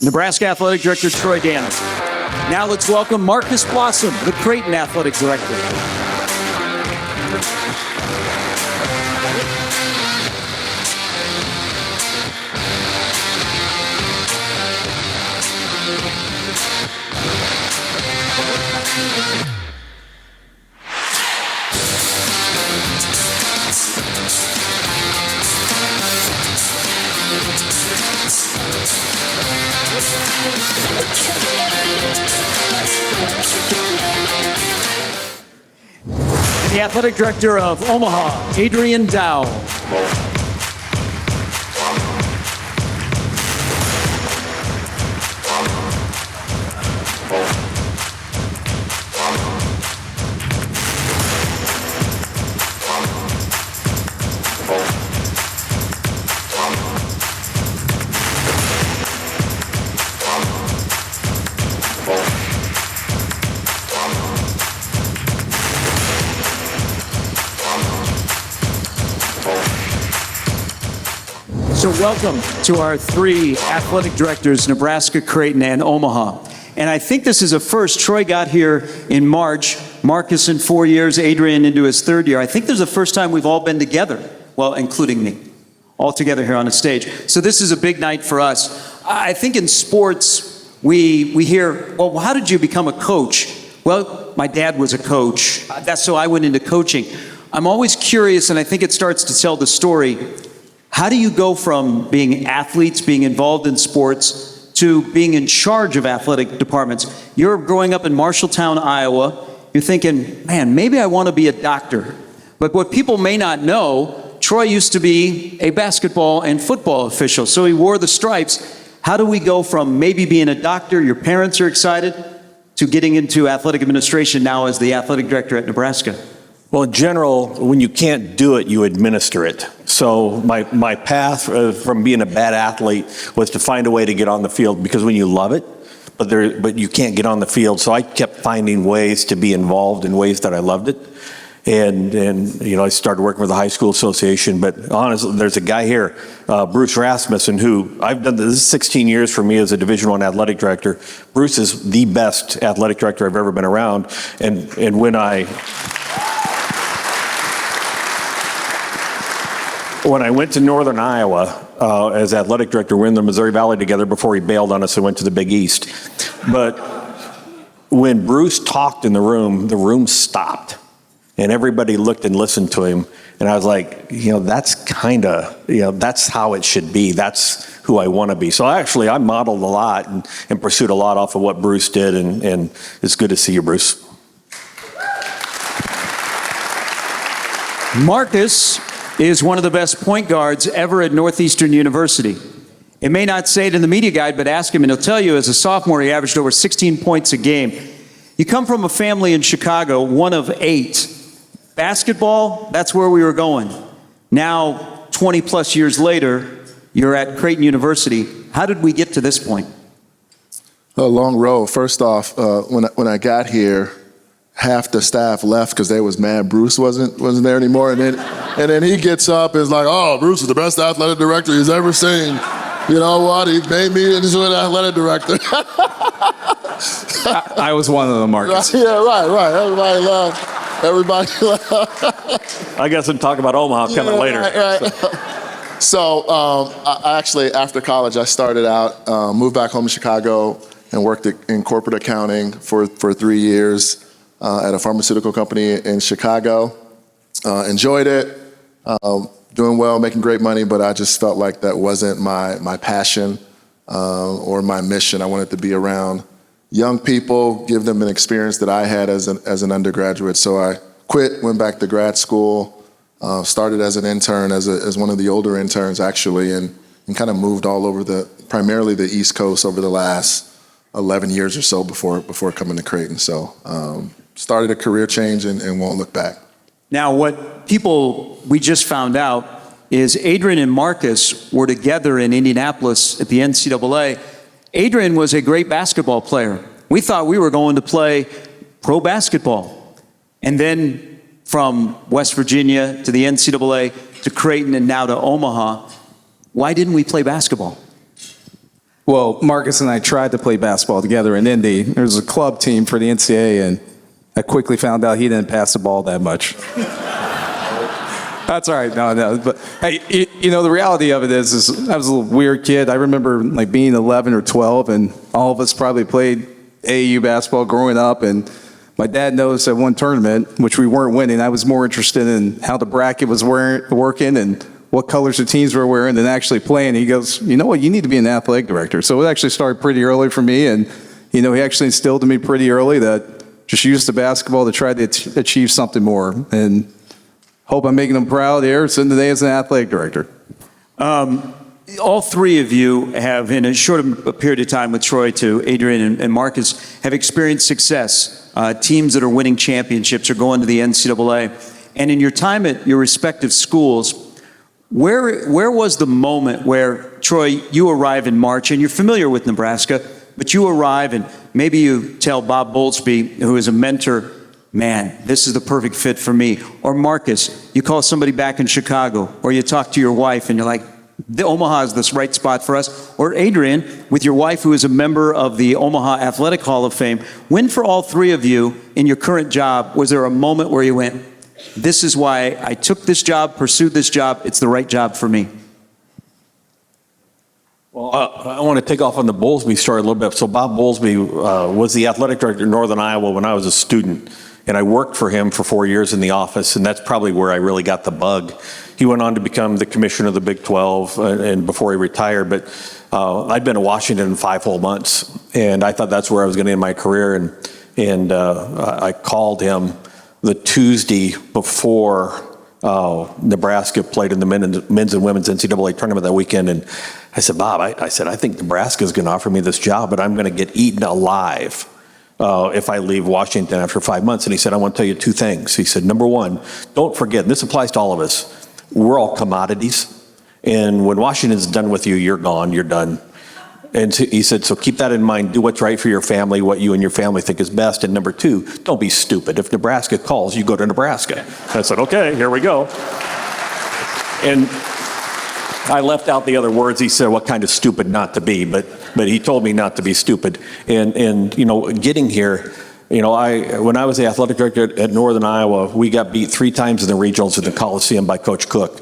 Speaker 11: Nebraska Athletic Director Troy Dan. Now let's welcome Marcus Blossom, the Creighton Athletic Director. The Athletic Director of Omaha, Adrian Dow. So welcome to our three athletic directors, Nebraska, Creighton, and Omaha. And I think this is a first. Troy got here in March, Marcus in 4 years, Adrian into his third year. I think there's the first time we've all been together, well, including me, all together here on a stage. So this is a big night for us. I think in sports, we hear, well, how did you become a coach? Well, my dad was a coach. That's so I went into coaching. I'm always curious, and I think it starts to tell the story. How do you go from being athletes, being involved in sports, to being in charge of athletic departments? You're growing up in Marshalltown, Iowa. You're thinking, man, maybe I want to be a doctor. But what people may not know, Troy used to be a basketball and football official, so he wore the stripes. How do we go from maybe being a doctor, your parents are excited, to getting into athletic administration now as the athletic director at Nebraska?
Speaker 16: Well, in general, when you can't do it, you administer it. So my path from being a bad athlete was to find a way to get on the field, because when you love it, but you can't get on the field. So I kept finding ways to be involved in ways that I loved it. And you know, I started working with the high school association. But honestly, there's a guy here, Bruce Rasmussen, who I've done this is 16 years for me as a Division I athletic director. Bruce is the best athletic director I've ever been around. when I went to Northern Iowa as athletic director, we were in the Missouri Valley together before he bailed on us and went to the Big East. But when Bruce talked in the room stopped, and everybody looked and listened to him. And I was like, that's that's how it should be. That's who I want to be. So I modeled a lot and pursued a lot off of what Bruce did, and it's good to see you, Bruce.
Speaker 11: Marcus is one of the best point guards ever at Northeastern University. It may not say it in the media guide, but ask him and he'll tell you as a sophomore he averaged over 16 points a game. You come from a family in Chicago, one of 8. Basketball, that's where we were going. Now, 20 plus years later, you're at Creighton University. How did we get to this point?
Speaker 17: A long road. First off, when I got here, half the staff left because they was mad Bruce wasn't there anymore. And then he gets up and is like, oh, Bruce is the best athletic director he's ever seen. You know what? He made me into an athletic director.
Speaker 3: I was one of them, Marcus.
Speaker 17: Yeah, right. Everybody left.
Speaker 16: I got some talk about Omaha coming later.
Speaker 17: Right. So I actually, after college, I started out, moved back home to Chicago and worked in corporate accounting for 3 years at a pharmaceutical company in Chicago. Enjoyed it, doing well, making great money, but I just felt like that wasn't my passion or my mission. I wanted to be around young people, give them an experience that I had as an undergraduate. So I quit, went back to grad school, started as an intern, as one of the older interns actually, and kind of moved all over primarily the East Coast over the last 11 years or so before coming to Creighton. So started a career change and won't look back.
Speaker 11: Now, what we just found out is Adrian and Marcus were together in Indianapolis at the NCAA. Adrian was a great basketball player. We thought we were going to play pro basketball. And then from West Virginia to the NCAA to Creighton and now to Omaha, why didn't we play basketball?
Speaker 3: Well, Marcus and I tried to play basketball together in Indy. There was a club team for the NCAA, and I quickly found out he didn't pass the ball that much. That's all right. No. But hey, the reality of it is I was a little weird kid. I remember being 11 or 12, and all of us probably played AAU basketball growing up. And my dad noticed at one tournament, which we weren't winning, I was more interested in how the bracket was working and what colors the teams were wearing than actually playing. He goes, you know what? You need to be an athletic director. So it actually started pretty early for me, and he actually instilled in me pretty early that just use the basketball to try to achieve something more. And hope I'm making them proud here sitting today as an athletic director.
Speaker 11: All three of you have, in a short period of time with Troy to Adrian and Marcus, have experienced success. Teams that are winning championships or going to the NCAA. And in your time at your respective schools, where was the moment where, Troy, you arrive in March, and you're familiar with Nebraska, but you arrive and maybe you tell Bob Bowlesby, who is a mentor, man, this is the perfect fit for me. Or Marcus, you call somebody back in Chicago, or you talk to your wife and you're like, Omaha is this right spot for us. Or Adrian, with your wife who is a member of the Omaha Athletic Hall of Fame. When for all three of you in your current job, was there a moment where you went, this is why I took this job, pursued this job, it's the right job for me?
Speaker 16: Well, I want to take off on the Bowlesby story a little bit. So Bob Bowlesby was the athletic director in Northern Iowa when I was a student. And I worked for him for 4 years in the office, and that's probably where I really got the bug. He went on to become the commissioner of the Big 12 and before he retired, but I'd been in Washington 5 whole months, and I thought that's where I was going to end my career, and I called him the Tuesday before Nebraska played in the men's and women's NCAA tournament that weekend, and I said, Bob, I think Nebraska's going to offer me this job, but I'm going to get eaten alive if I leave Washington after 5 months. And he said, I want to tell you 2 things. He said, number one, don't forget, and this applies to all of us, we're all commodities. And when Washington's done with you, you're gone, you're done. And he said, so keep that in mind, do what's right for your family, what you and your family think is best. And number 2, don't be stupid. If Nebraska calls, you go to Nebraska. And I said, okay, here we go. And I left out the other words. He said, what kind of stupid not to be, but he told me not to be stupid. And getting here, when I was the athletic director at Northern Iowa, we got beat 3 times in the regionals in the Coliseum by Coach Cook.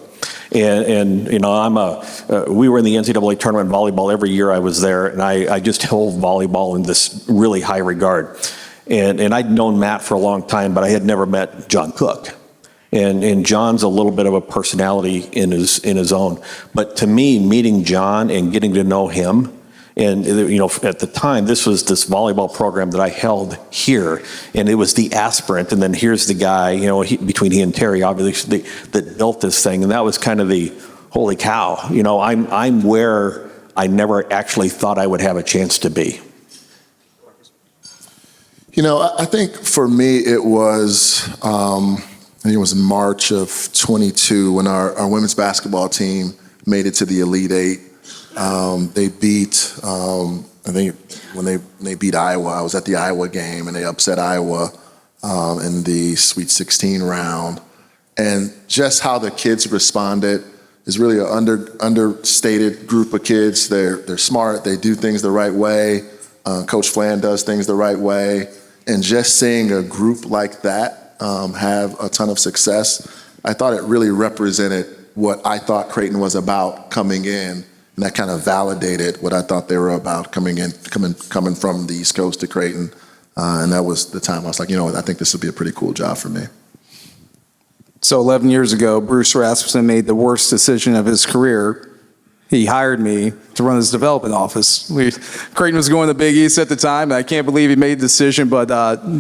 Speaker 16: And you know, we were in the NCAA tournament in volleyball every year I was there, and I just held volleyball in this really high regard. And I'd known Matt for a long time, but I had never met John Cook. And John's a little bit of a personality in his own. But to me, meeting John and getting to know him, and you know, at the time, this was this volleyball program that I held here, and it was the aspirant, and then here's the guy, you know, between he and Terry, obviously, that built this thing, and that was kind of the holy cow. You know, I'm where I never actually thought I would have a chance to be.
Speaker 17: You know, I think for me it was, I think it was March of 22 when our women's basketball team made it to the Elite Eight. They beat, I think when they beat Iowa, I was at the Iowa game, and they upset Iowa in the Sweet 16 round. And just how the kids responded is really an understated group of kids. They're smart, they do things the right way. Coach Flan does things the right way. And just seeing a group like that have a ton of success, I thought it really represented what I thought Creighton was about coming in. And that kind of validated what I thought they were about coming from the East Coast to Creighton. And that was the time I was like, you know what, I think this would be a pretty cool job for me.
Speaker 3: So 11 years ago, Bruce Rasmussen made the worst decision of his career. He hired me to run his development office. Creighton was going to the Big East at the time, and I can't believe he made the decision, but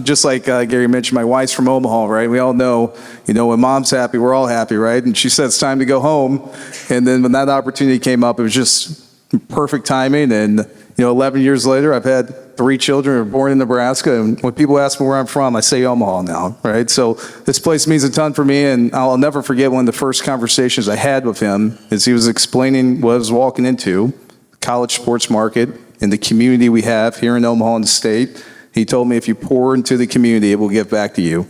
Speaker 3: just like Gary mentioned, my wife's from Omaha, right? We all know, you know, when mom's happy, we're all happy, right? And she said it's time to go home, and then when that opportunity came up, it was just perfect timing, and, you know, 11 years later, I've had 3 children who were born in Nebraska, and when people ask me where I'm from, I say Omaha now, right? So this place means a ton for me, and I'll never forget one of the first conversations I had with him is he was explaining what I was walking into, the college sports market, and the community we have here in Omaha and the state. He told me if you pour into the community, it will give back to you.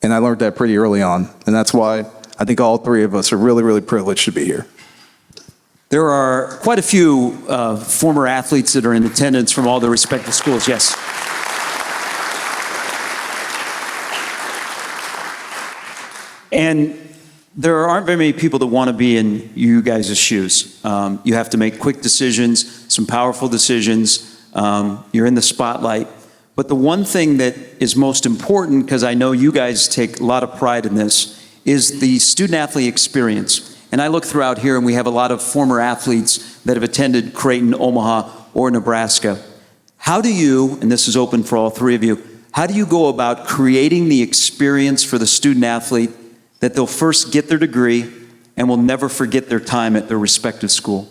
Speaker 3: And I learned that pretty early on, and that's why I think all 3 of us are really, really privileged to be here.
Speaker 11: There are quite a few former athletes that are in attendance from all the respective schools. Yes. And there aren't very many people that want to be in you guys' shoes. You have to make quick decisions, some powerful decisions. You're in the spotlight. But the one thing that is most important, because I know you guys take a lot of pride in this, is the student-athlete experience. And I look throughout here, and we have a lot of former athletes that have attended Creighton, Omaha, or Nebraska. How do you, and this is open for all 3 of you, how do you go about creating the experience for the student-athlete that they'll first get their degree and will never forget their time at their respective school?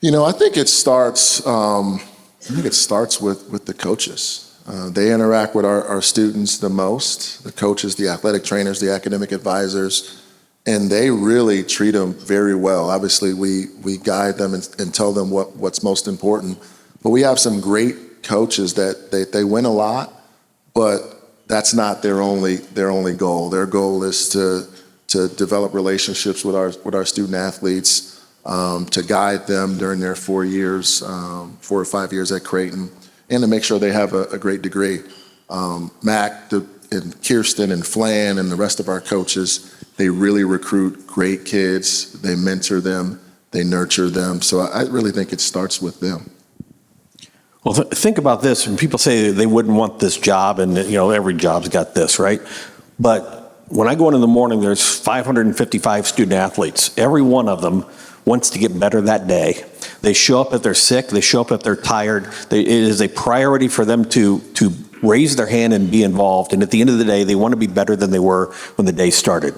Speaker 17: You know, I think it starts with the coaches. They interact with our students the most, the coaches, the athletic trainers, the academic advisors, and they really treat them very well. Obviously, we guide them and tell them what's most important. But we have some great coaches that they win a lot, but that's not their only goal. Their goal is to develop relationships with our student athletes, to guide them during their 4 or 5 years at Creighton, and to make sure they have a great degree. Mac and Kirsten and Flan and the rest of our coaches, they really recruit great kids. They mentor them. They nurture them. So I really think it starts with them.
Speaker 16: Well, think about this. When people say they wouldn't want this job, and you know every job's got this, right? But when I go in the morning, there's 555 student athletes. Every one of them wants to get better that day. They show up if they're sick. They show up if they're tired. It is a priority for them to raise their hand and be involved. And at the end of the day, they want to be better than they were when the day started.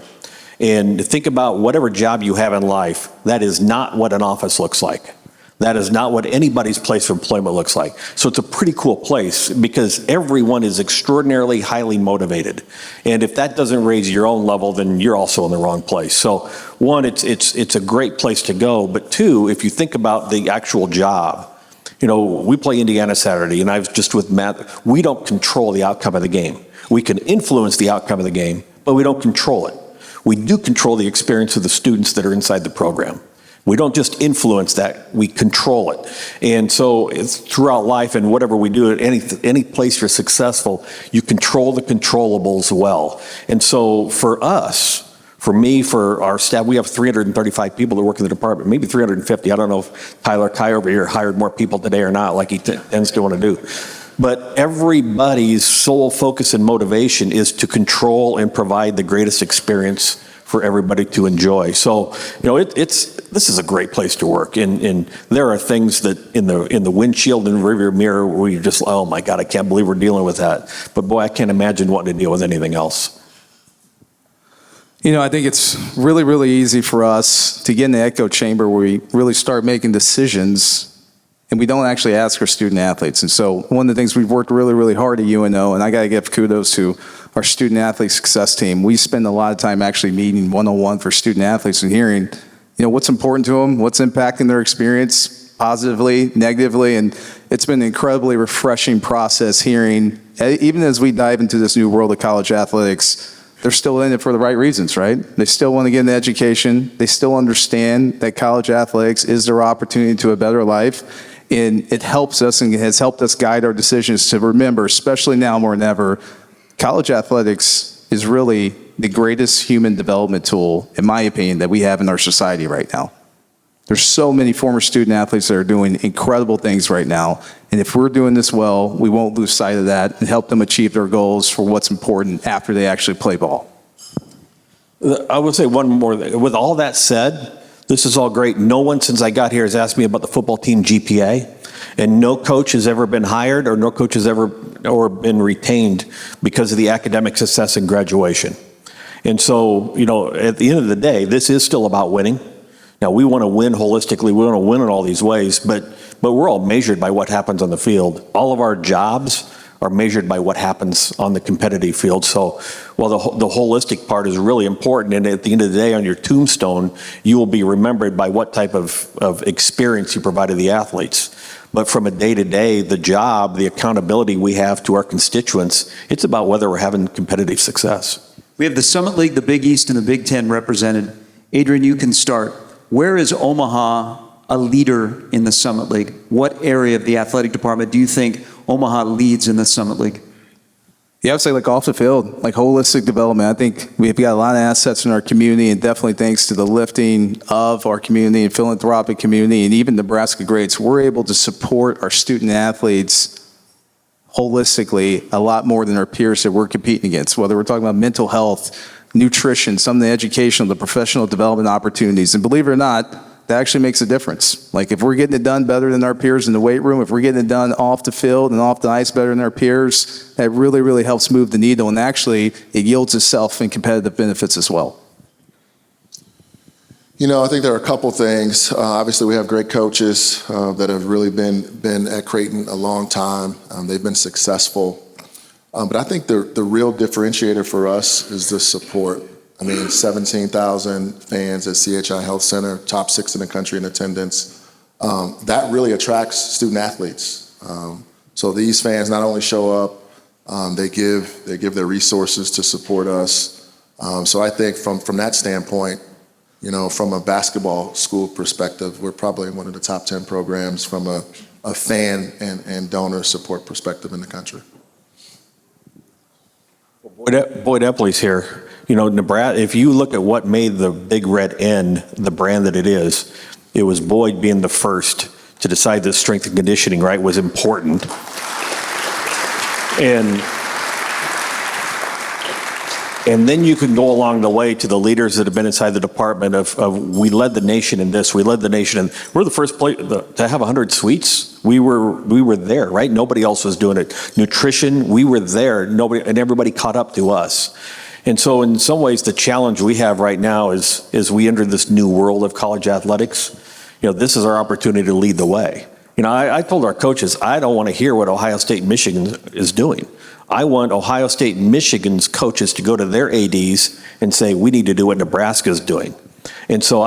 Speaker 16: And think about whatever job you have in life, that is not what an office looks like. That is not what anybody's place of employment looks like. So it's a pretty cool place because everyone is extraordinarily highly motivated. And if that doesn't raise your own level, then you're also in the wrong place. So one, it's a great place to go. But 2, if you think about the actual job, you know, we play Indiana Saturday, and I was just with Matt, we don't control the outcome of the game. We can influence the outcome of the game, but we don't control it. We do control the experience of the students that are inside the program. We don't just influence that, we control it. And so it's throughout life and whatever we do at any place you're successful, you control the controllables well. And so for us, For me, for our staff, we have 335 people that work in the department, maybe 350. I don't know if Tyler Kai over here hired more people today or not, like he tends to want to do. But everybody's sole focus and motivation is to control and provide the greatest experience for everybody to enjoy. So, this is a great place to work. And there are things that in the windshield and rearview mirror where you just, oh my God, I can't believe we're dealing with that. But boy, I can't imagine wanting to deal with anything else.
Speaker 3: I think it's really, really easy for us to get in the echo chamber where we really start making decisions and we don't actually ask our student athletes. And so one of the things we've worked really, really hard at UNO, and I got to give kudos to our student athlete success team, we spend a lot of time actually meeting one-on-one for student athletes and hearing, what's important to them, what's impacting their experience positively, negatively, and it's been an incredibly refreshing process hearing, even as we dive into this new world of college athletics, they're still in it for the right reasons, right? They still want to get an education. They still understand that college athletics is their opportunity to a better life. And it helps us and has helped us guide our decisions to remember, especially now more than ever, college athletics is really the greatest human development tool, in my opinion, that we have in our society right now. There's so many former student athletes that are doing incredible things right now. And if we're doing this well, we won't lose sight of that and help them achieve their goals for what's important after they actually play ball.
Speaker 16: I would say one more thing. With all that said, this is all great. No one since I got here has asked me about the football team GPA. And no coach has ever been hired or no coach has ever or been retained because of the academic success and graduation. And so, at the end of the day, this is still about winning. Now, we want to win holistically. We want to win in all these ways, but we're all measured by what happens on the field. All of our jobs are measured by what happens on the competitive field. So while the holistic part is really important, and at the end of the day on your tombstone, you will be remembered by what type of experience you provided the athletes. But from a day-to-day, the job, the accountability we have to our constituents, it's about whether we're having competitive success.
Speaker 11: We have the Summit League, the Big East, and the Big Ten represented. Adrian, you can start. Where is Omaha a leader in the Summit League? What area of the athletic department do you think Omaha leads in the Summit League?
Speaker 3: Yeah, I would say off the field, holistic development. I think we've got a lot of assets in our community, and definitely thanks to the lifting of our community and philanthropic community and even Nebraska Greats, we're able to support our student athletes holistically a lot more than our peers that we're competing against, whether we're talking about mental health, nutrition, some of the educational, the professional development opportunities. And believe it or not, that actually makes a difference. If we're getting it done better than our peers in the weight room, if we're getting it done off the field and off the ice better than our peers, that really, really helps move the needle. And actually, it yields itself in competitive benefits as well.
Speaker 17: I think there are a couple things. Obviously, we have great coaches that have really been at Creighton a long time. They've been successful. But I think the real differentiator for us is the support. 17,000 fans at CHI Health Center, top 6 in the country in attendance. That really attracts student athletes. So these fans not only show up, they give their resources to support us. So I think from that standpoint, from a basketball school perspective, we're probably one of the top 10 programs from a fan and donor support perspective in the country.
Speaker 16: Boyd Epley's here. Nebraska, if you look at what made the Big Red N the brand that it is, it was Boyd being the first to decide that strength and conditioning, was important. And then you can go along the way to the leaders that have been inside the department of we led the nation in this, we led the nation in, we're the first place to have 100 suites. We were there, right? Nobody else was doing it. Nutrition, we were there. And everybody caught up to us. And so in some ways, the challenge we have right now is we enter this new world of college athletics. This is our opportunity to lead the way. I told our coaches, I don't want to hear what Ohio State and Michigan is doing. I want Ohio State and Michigan's coaches to go to their ADs and say, we need to do what Nebraska is doing. And so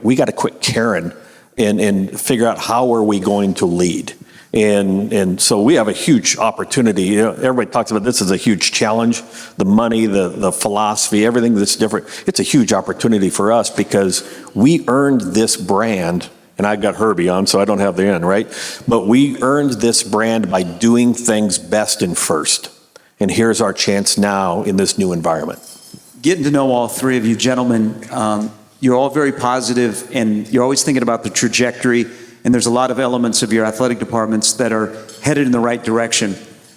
Speaker 16: we got to quit caring and figure out how are we going to lead. And so we have a huge opportunity. Everybody talks about this as a huge challenge, the money, the philosophy, everything that's different. It's a huge opportunity for us because we earned this brand, and I got Herbie on, so I don't have the end, right? But we earned this brand by doing things best and first. And here's our chance now in this new environment.
Speaker 11: getting to know all three of you gentlemen. You're all very positive, and you're always thinking about the trajectory, and there's a lot of elements of your athletic departments that are headed in the right direction.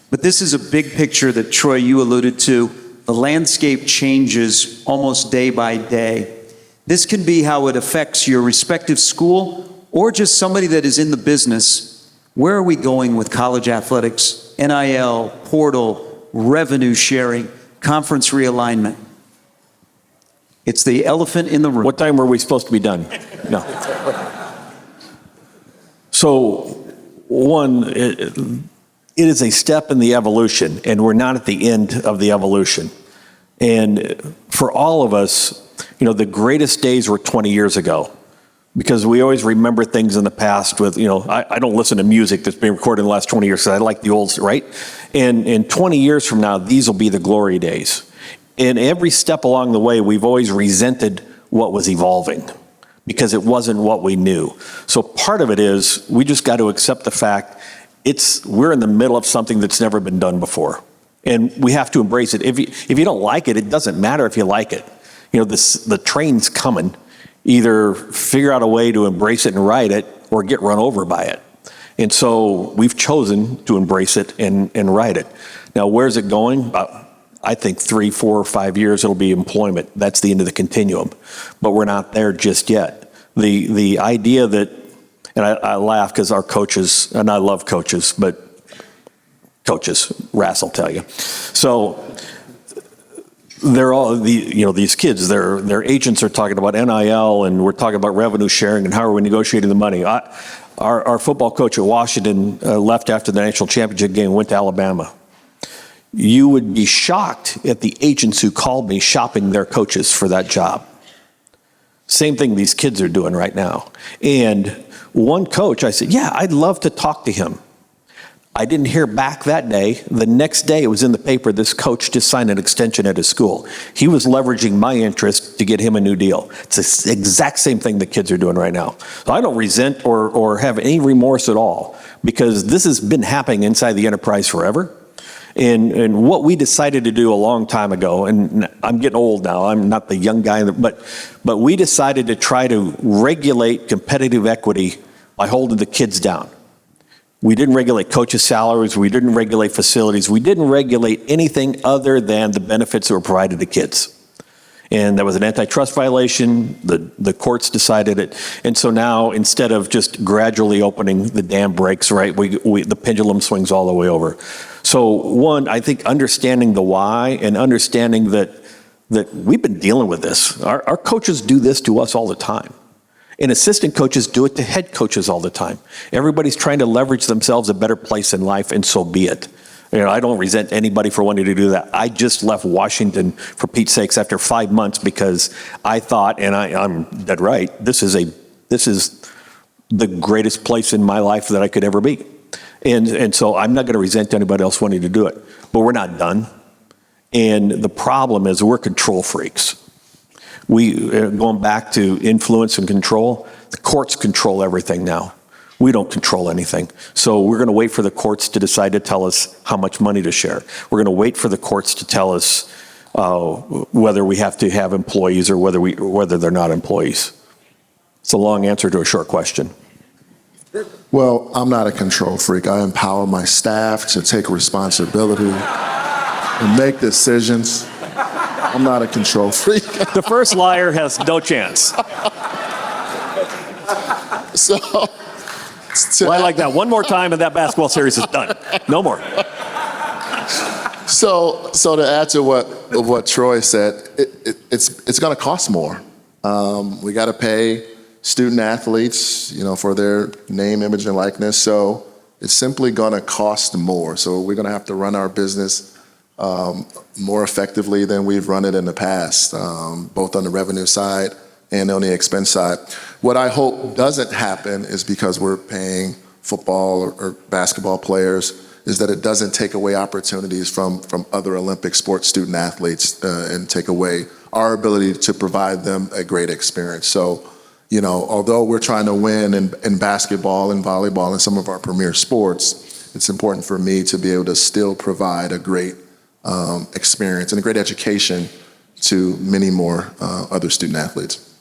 Speaker 11: But this is a big picture that, Troy, you alluded to. The landscape changes almost day by day. This can be how it affects your respective school or just somebody that is in the business. Where are we going with college athletics, NIL, portal, revenue sharing, conference realignment? It's the elephant in the room.
Speaker 16: What time were we supposed to be done? No. So, one, it is a step in the evolution, and we're not at the end of the evolution. And for all of us, the greatest days were 20 years ago, because we always remember things in the past with, I don't listen to music that's been recorded in the last 20 years, because I like the old, right? And 20 years from now, these will be the glory days. And every step along the way, we've always resented what was evolving because it wasn't what we knew. So part of it is we just got to accept the fact we're in the middle of something that's never been done before. And we have to embrace it. If you don't like it, it doesn't matter if you like it. The train's coming. Either figure out a way to embrace it and ride it, or get run over by it. And so we've chosen to embrace it and ride it. Now, where's it going? I think 3, 4, or 5 years, it'll be employment. That's the end of the continuum. But we're not there just yet. The idea that, and I laugh because our coaches, and I love coaches, but coaches, Rass will tell you. So they're all, these kids, their agents are talking about NIL, and we're talking about revenue sharing and how are we negotiating the money. Our football coach at Washington left after the national championship game and went to Alabama. You would be shocked at the agents who called me shopping their coaches for that job. Same thing these kids are doing right now. And one coach, I said, yeah, I'd love to talk to him. I didn't hear back that day. The next day it was in the paper, this coach just signed an extension at his school. He was leveraging my interest to get him a new deal. It's the exact same thing the kids are doing right now. So I don't resent or have any remorse at all, because this has been happening inside the enterprise forever. And what we decided to do a long time ago, and I'm getting old now, I'm not the young guy, but we decided to try to regulate competitive equity by holding the kids down. We didn't regulate coaches' salaries, we didn't regulate facilities, we didn't regulate anything other than the benefits that were provided to kids. And that was an antitrust violation. The courts decided it. And so now, instead of just gradually opening the dam breaks, right, the pendulum swings all the way over. So one, I think understanding the why and understanding that we've been dealing with this. Our coaches do this to us all the time. And assistant coaches do it to head coaches all the time. Everybody's trying to leverage themselves a better place in life, and so be it. I don't resent anybody for wanting to do that. I just left Washington, for Pete's sakes, after 5 months, because I thought, and I'm dead right, this is the greatest place in my life that I could ever be. And so I'm not going to resent anybody else wanting to do it. But we're not done. And the problem is we're control freaks. Going back to influence and control, the courts control everything now. We don't control anything. So we're going to wait for the courts to decide to tell us how much money to share. We're going to wait for the courts to tell us whether we have to have employees or whether they're not employees. It's a long answer to a short question.
Speaker 17: Well, I'm not a control freak. I empower my staff to take responsibility and make decisions. I'm not a control freak.
Speaker 16: The first liar has no chance. Well, I like that. One more time and that basketball series is done. No more.
Speaker 17: So to add to what Troy said, it's going to cost more. We got to pay student athletes, for their name, image, and likeness. So it's simply going to cost more. So we're going to have to run our business more effectively than we've run it in the past, both on the revenue side and on the expense side. What I hope doesn't happen is, because we're paying football or basketball players, is that it doesn't take away opportunities from other Olympic sports student athletes and take away our ability to provide them a great experience. So, although we're trying to win in basketball and volleyball and some of our premier sports, it's important for me to be able to still provide a great experience and a great education to many more other student athletes.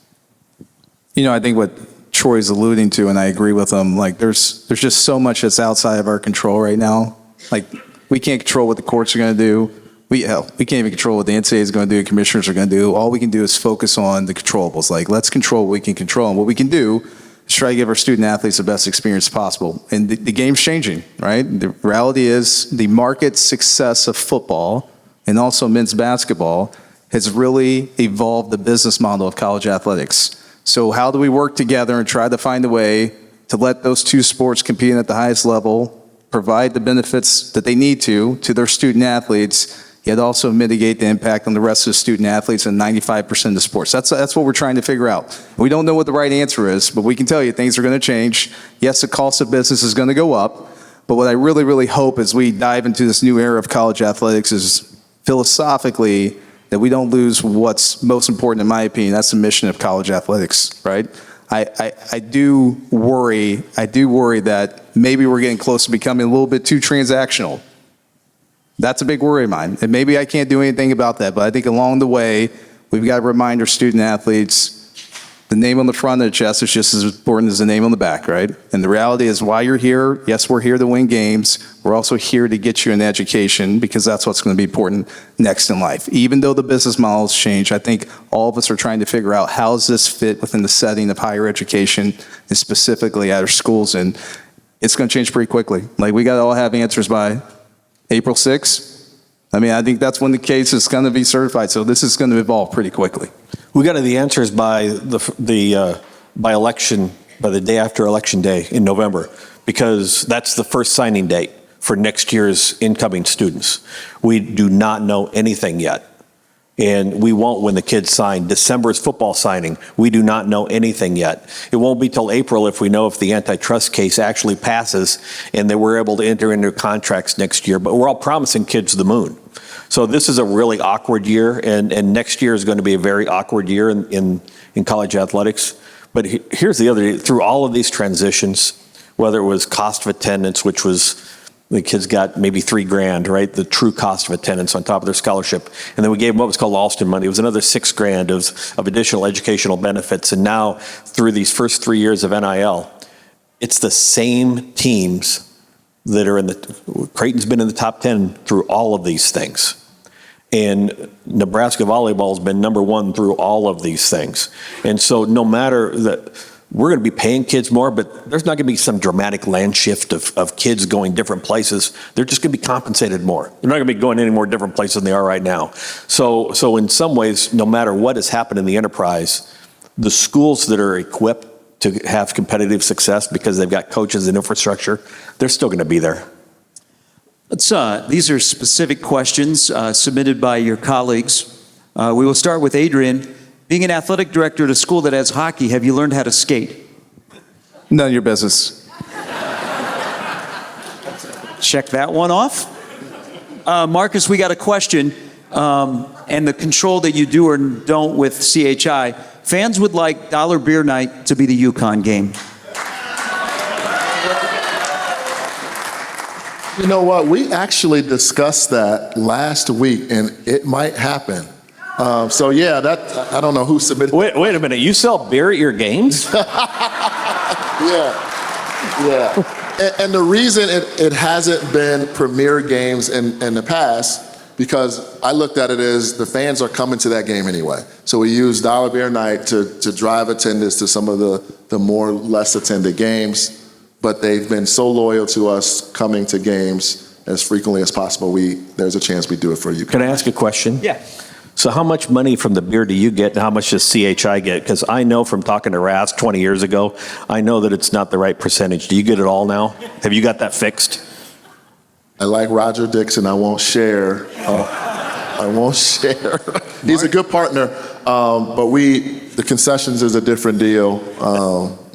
Speaker 3: You know, I think what Troy's alluding to, and I agree with him, like there's just so much that's outside of our control right now. Like we can't control what the courts are going to do. We can't even control what the NCAA is going to do, commissioners are going to do. All we can do is focus on the controllables. Like let's control what we can control. And what we can do is try to give our student athletes the best experience possible. And the game's changing, right? The reality is the market success of football and also men's basketball has really evolved the business model of college athletics. So how do we work together and try to find a way to let those two sports compete at the highest level, provide the benefits that they need to their student athletes, yet also mitigate the impact on the rest of the student athletes and 95% of the sports. That's what we're trying to figure out. We don't know what the right answer is, but we can tell you things are going to change. Yes, the cost of business is going to go up, but what I really, really hope as we dive into this new era of college athletics is philosophically that we don't lose what's most important in my opinion. That's the mission of college athletics, right? I do worry that maybe we're getting close to becoming a little bit too transactional. That's a big worry of mine. And maybe I can't do anything about that, but I think along the way, we've got to remind our student athletes the name on the front of the chest is just as important as the name on the back, right? And the reality is while you're here, yes, we're here to win games. We're also here to get you an education because that's what's going to be important next in life. Even though the business models change, I think all of us are trying to figure out how does this fit within the setting of higher education and specifically at our schools. And it's going to change pretty quickly. Like we got to all have answers by April 6th. I mean, I think that's when the case is going to be certified. So this is going to evolve pretty quickly.
Speaker 16: We got the answers by by election, by the day after election day in November, because that's the first signing date for next year's incoming students. We do not know anything yet. And we won't when the kids sign. December's football signing. We do not know anything yet. It won't be till April if we know if the antitrust case actually passes and that we're able to enter into contracts next year. But we're all promising kids the moon. So this is a really awkward year, and next year is going to be a very awkward year in college athletics. But here's the other, through all of these transitions, whether it was cost of attendance, which was the kids got maybe $3,000, right? The true cost of attendance on top of their scholarship. And then we gave them what was called Alston money. It was another $6,000 of additional educational benefits. And now through these first 3 years of NIL, it's the same teams that are Creighton's been in the top 10 through all of these things. And Nebraska volleyball has been number one through all of these things. And so no matter that, we're going to be paying kids more, but there's not going to be some dramatic land shift of kids going different places. They're just going to be compensated more. They're not going to be going any more different places than they are right now. So in some ways, no matter what has happened in the enterprise, the schools that are equipped to have competitive success because they've got coaches and infrastructure, they're still going to be there.
Speaker 11: These are specific questions submitted by your colleagues. We will start with Adrian. Being an athletic director at a school that has hockey, have you learned how to skate?
Speaker 3: None of your business.
Speaker 11: Check that one off. Marcus, we got a question, and the control that you do or don't with CHI. Fans would like Dollar Beer Night to be the UConn game.
Speaker 17: You know what? We actually discussed that last week, and it might happen. So yeah, I don't know who submitted.
Speaker 16: Wait a minute. You sell beer at your games?
Speaker 17: Yeah. And the reason it hasn't been premier games in the past, because I looked at it as the fans are coming to that game anyway. So we use Dollar Beer Night to drive attendance to some of the more less attended games. But they've been so loyal to us coming to games as frequently as possible. There's a chance we do it for you.
Speaker 16: Can I ask a question?
Speaker 11: Yeah.
Speaker 16: So how much money from the beer do you get and how much does CHI get? Because I know from talking to Raz 20 years ago, I know that it's not the right percentage. Do you get it all now? Have you got that fixed?
Speaker 17: I like Roger Dixon. I won't share. He's a good partner, but the concessions is a different deal,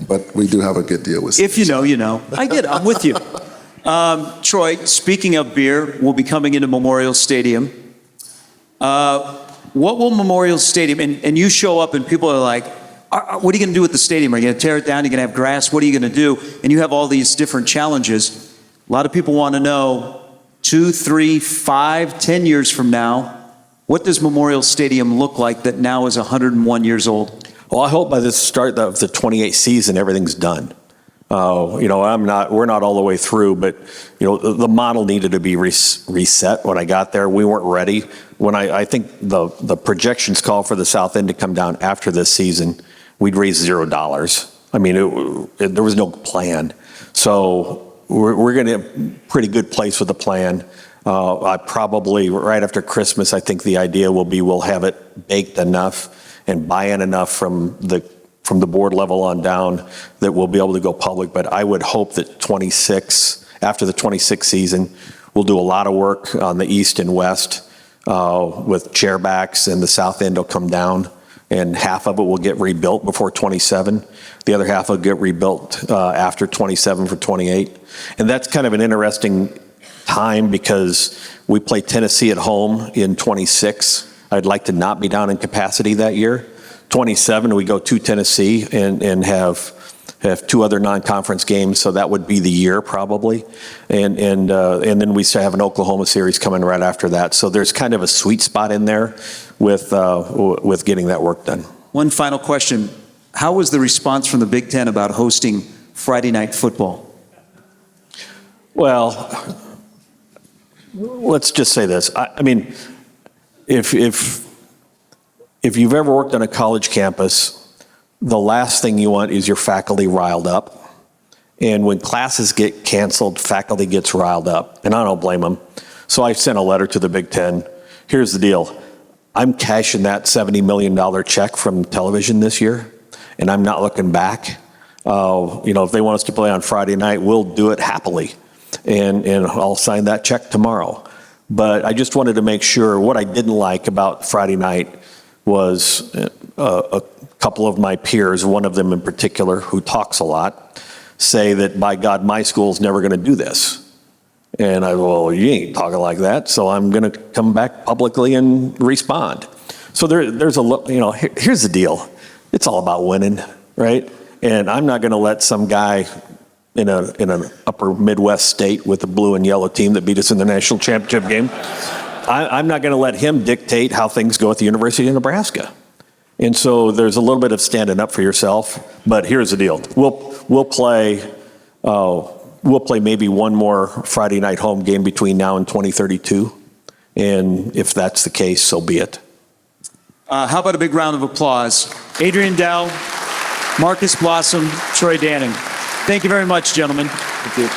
Speaker 17: but we do have a good deal with CHI.
Speaker 11: If you know, you know. I get it. I'm with you. Troy, speaking of beer, we'll be coming into Memorial Stadium. What will Memorial Stadium, and you show up and people are like, what are you going to do with the stadium? Are you going to tear it down? Are you going to have grass? What are you going to do? And you have all these different challenges. A lot of people want to know 2, 3, 5, 10 years from now, What does Memorial Stadium look like that now is 101 years old?
Speaker 16: Well, I hope by the start of the 28th season, everything's done. We're not all the way through, but the model needed to be reset when I got there. We weren't ready. When I think the projections call for the South End to come down after this season, we'd raise $0. I mean, there was no plan. So we're going to a pretty good place with the plan. I probably, right after Christmas, I think the idea will be we'll have it baked enough and buy-in enough from the board level on down that we'll be able to go public. But I would hope that after the 26th season, we'll do a lot of work on the east and west with chairbacks, and the South End will come down, and half of it will get rebuilt before 27. The other half will get rebuilt after 27 for 28. And that's kind of an interesting time because we play Tennessee at home in 26. I'd like to not be down in capacity that year. 27, we go to Tennessee and have two other non-conference games, so that would be the year probably. And then we still have an Oklahoma series coming right after that. So there's kind of a sweet spot in there with getting that work done.
Speaker 11: One final question. How was the response from the Big Ten about hosting Friday night football?
Speaker 16: Well, let's just say this. I mean, if you've ever worked on a college campus, the last thing you want is your faculty riled up. And when classes get canceled, faculty gets riled up, and I don't blame them. So I sent a letter to the Big Ten. Here's the deal. I'm cashing that $70 million check from television this year, and I'm not looking back. If they want us to play on Friday night, we'll do it happily, and I'll sign that check tomorrow. But I just wanted to make sure. What I didn't like about Friday night was a couple of my peers, one of them in particular, who talks a lot, say that, by God, my school's never going to do this. And well, you ain't talking like that, so I'm going to come back publicly and respond. So here's the deal. It's all about winning, right? And I'm not going to let some guy in an upper Midwest state with a blue and yellow team that beat us in the national championship game. I'm not going to let him dictate how things go at the University of Nebraska. And so there's a little bit of standing up for yourself. But here's the deal: we'll play maybe one more Friday night home game between now and 2032. And if that's the case, so be it.
Speaker 11: How about a big round of applause? Adrian Dow, Marcus Blossom, Troy Danning. Thank you very much, gentlemen.
Speaker 16: Thank you.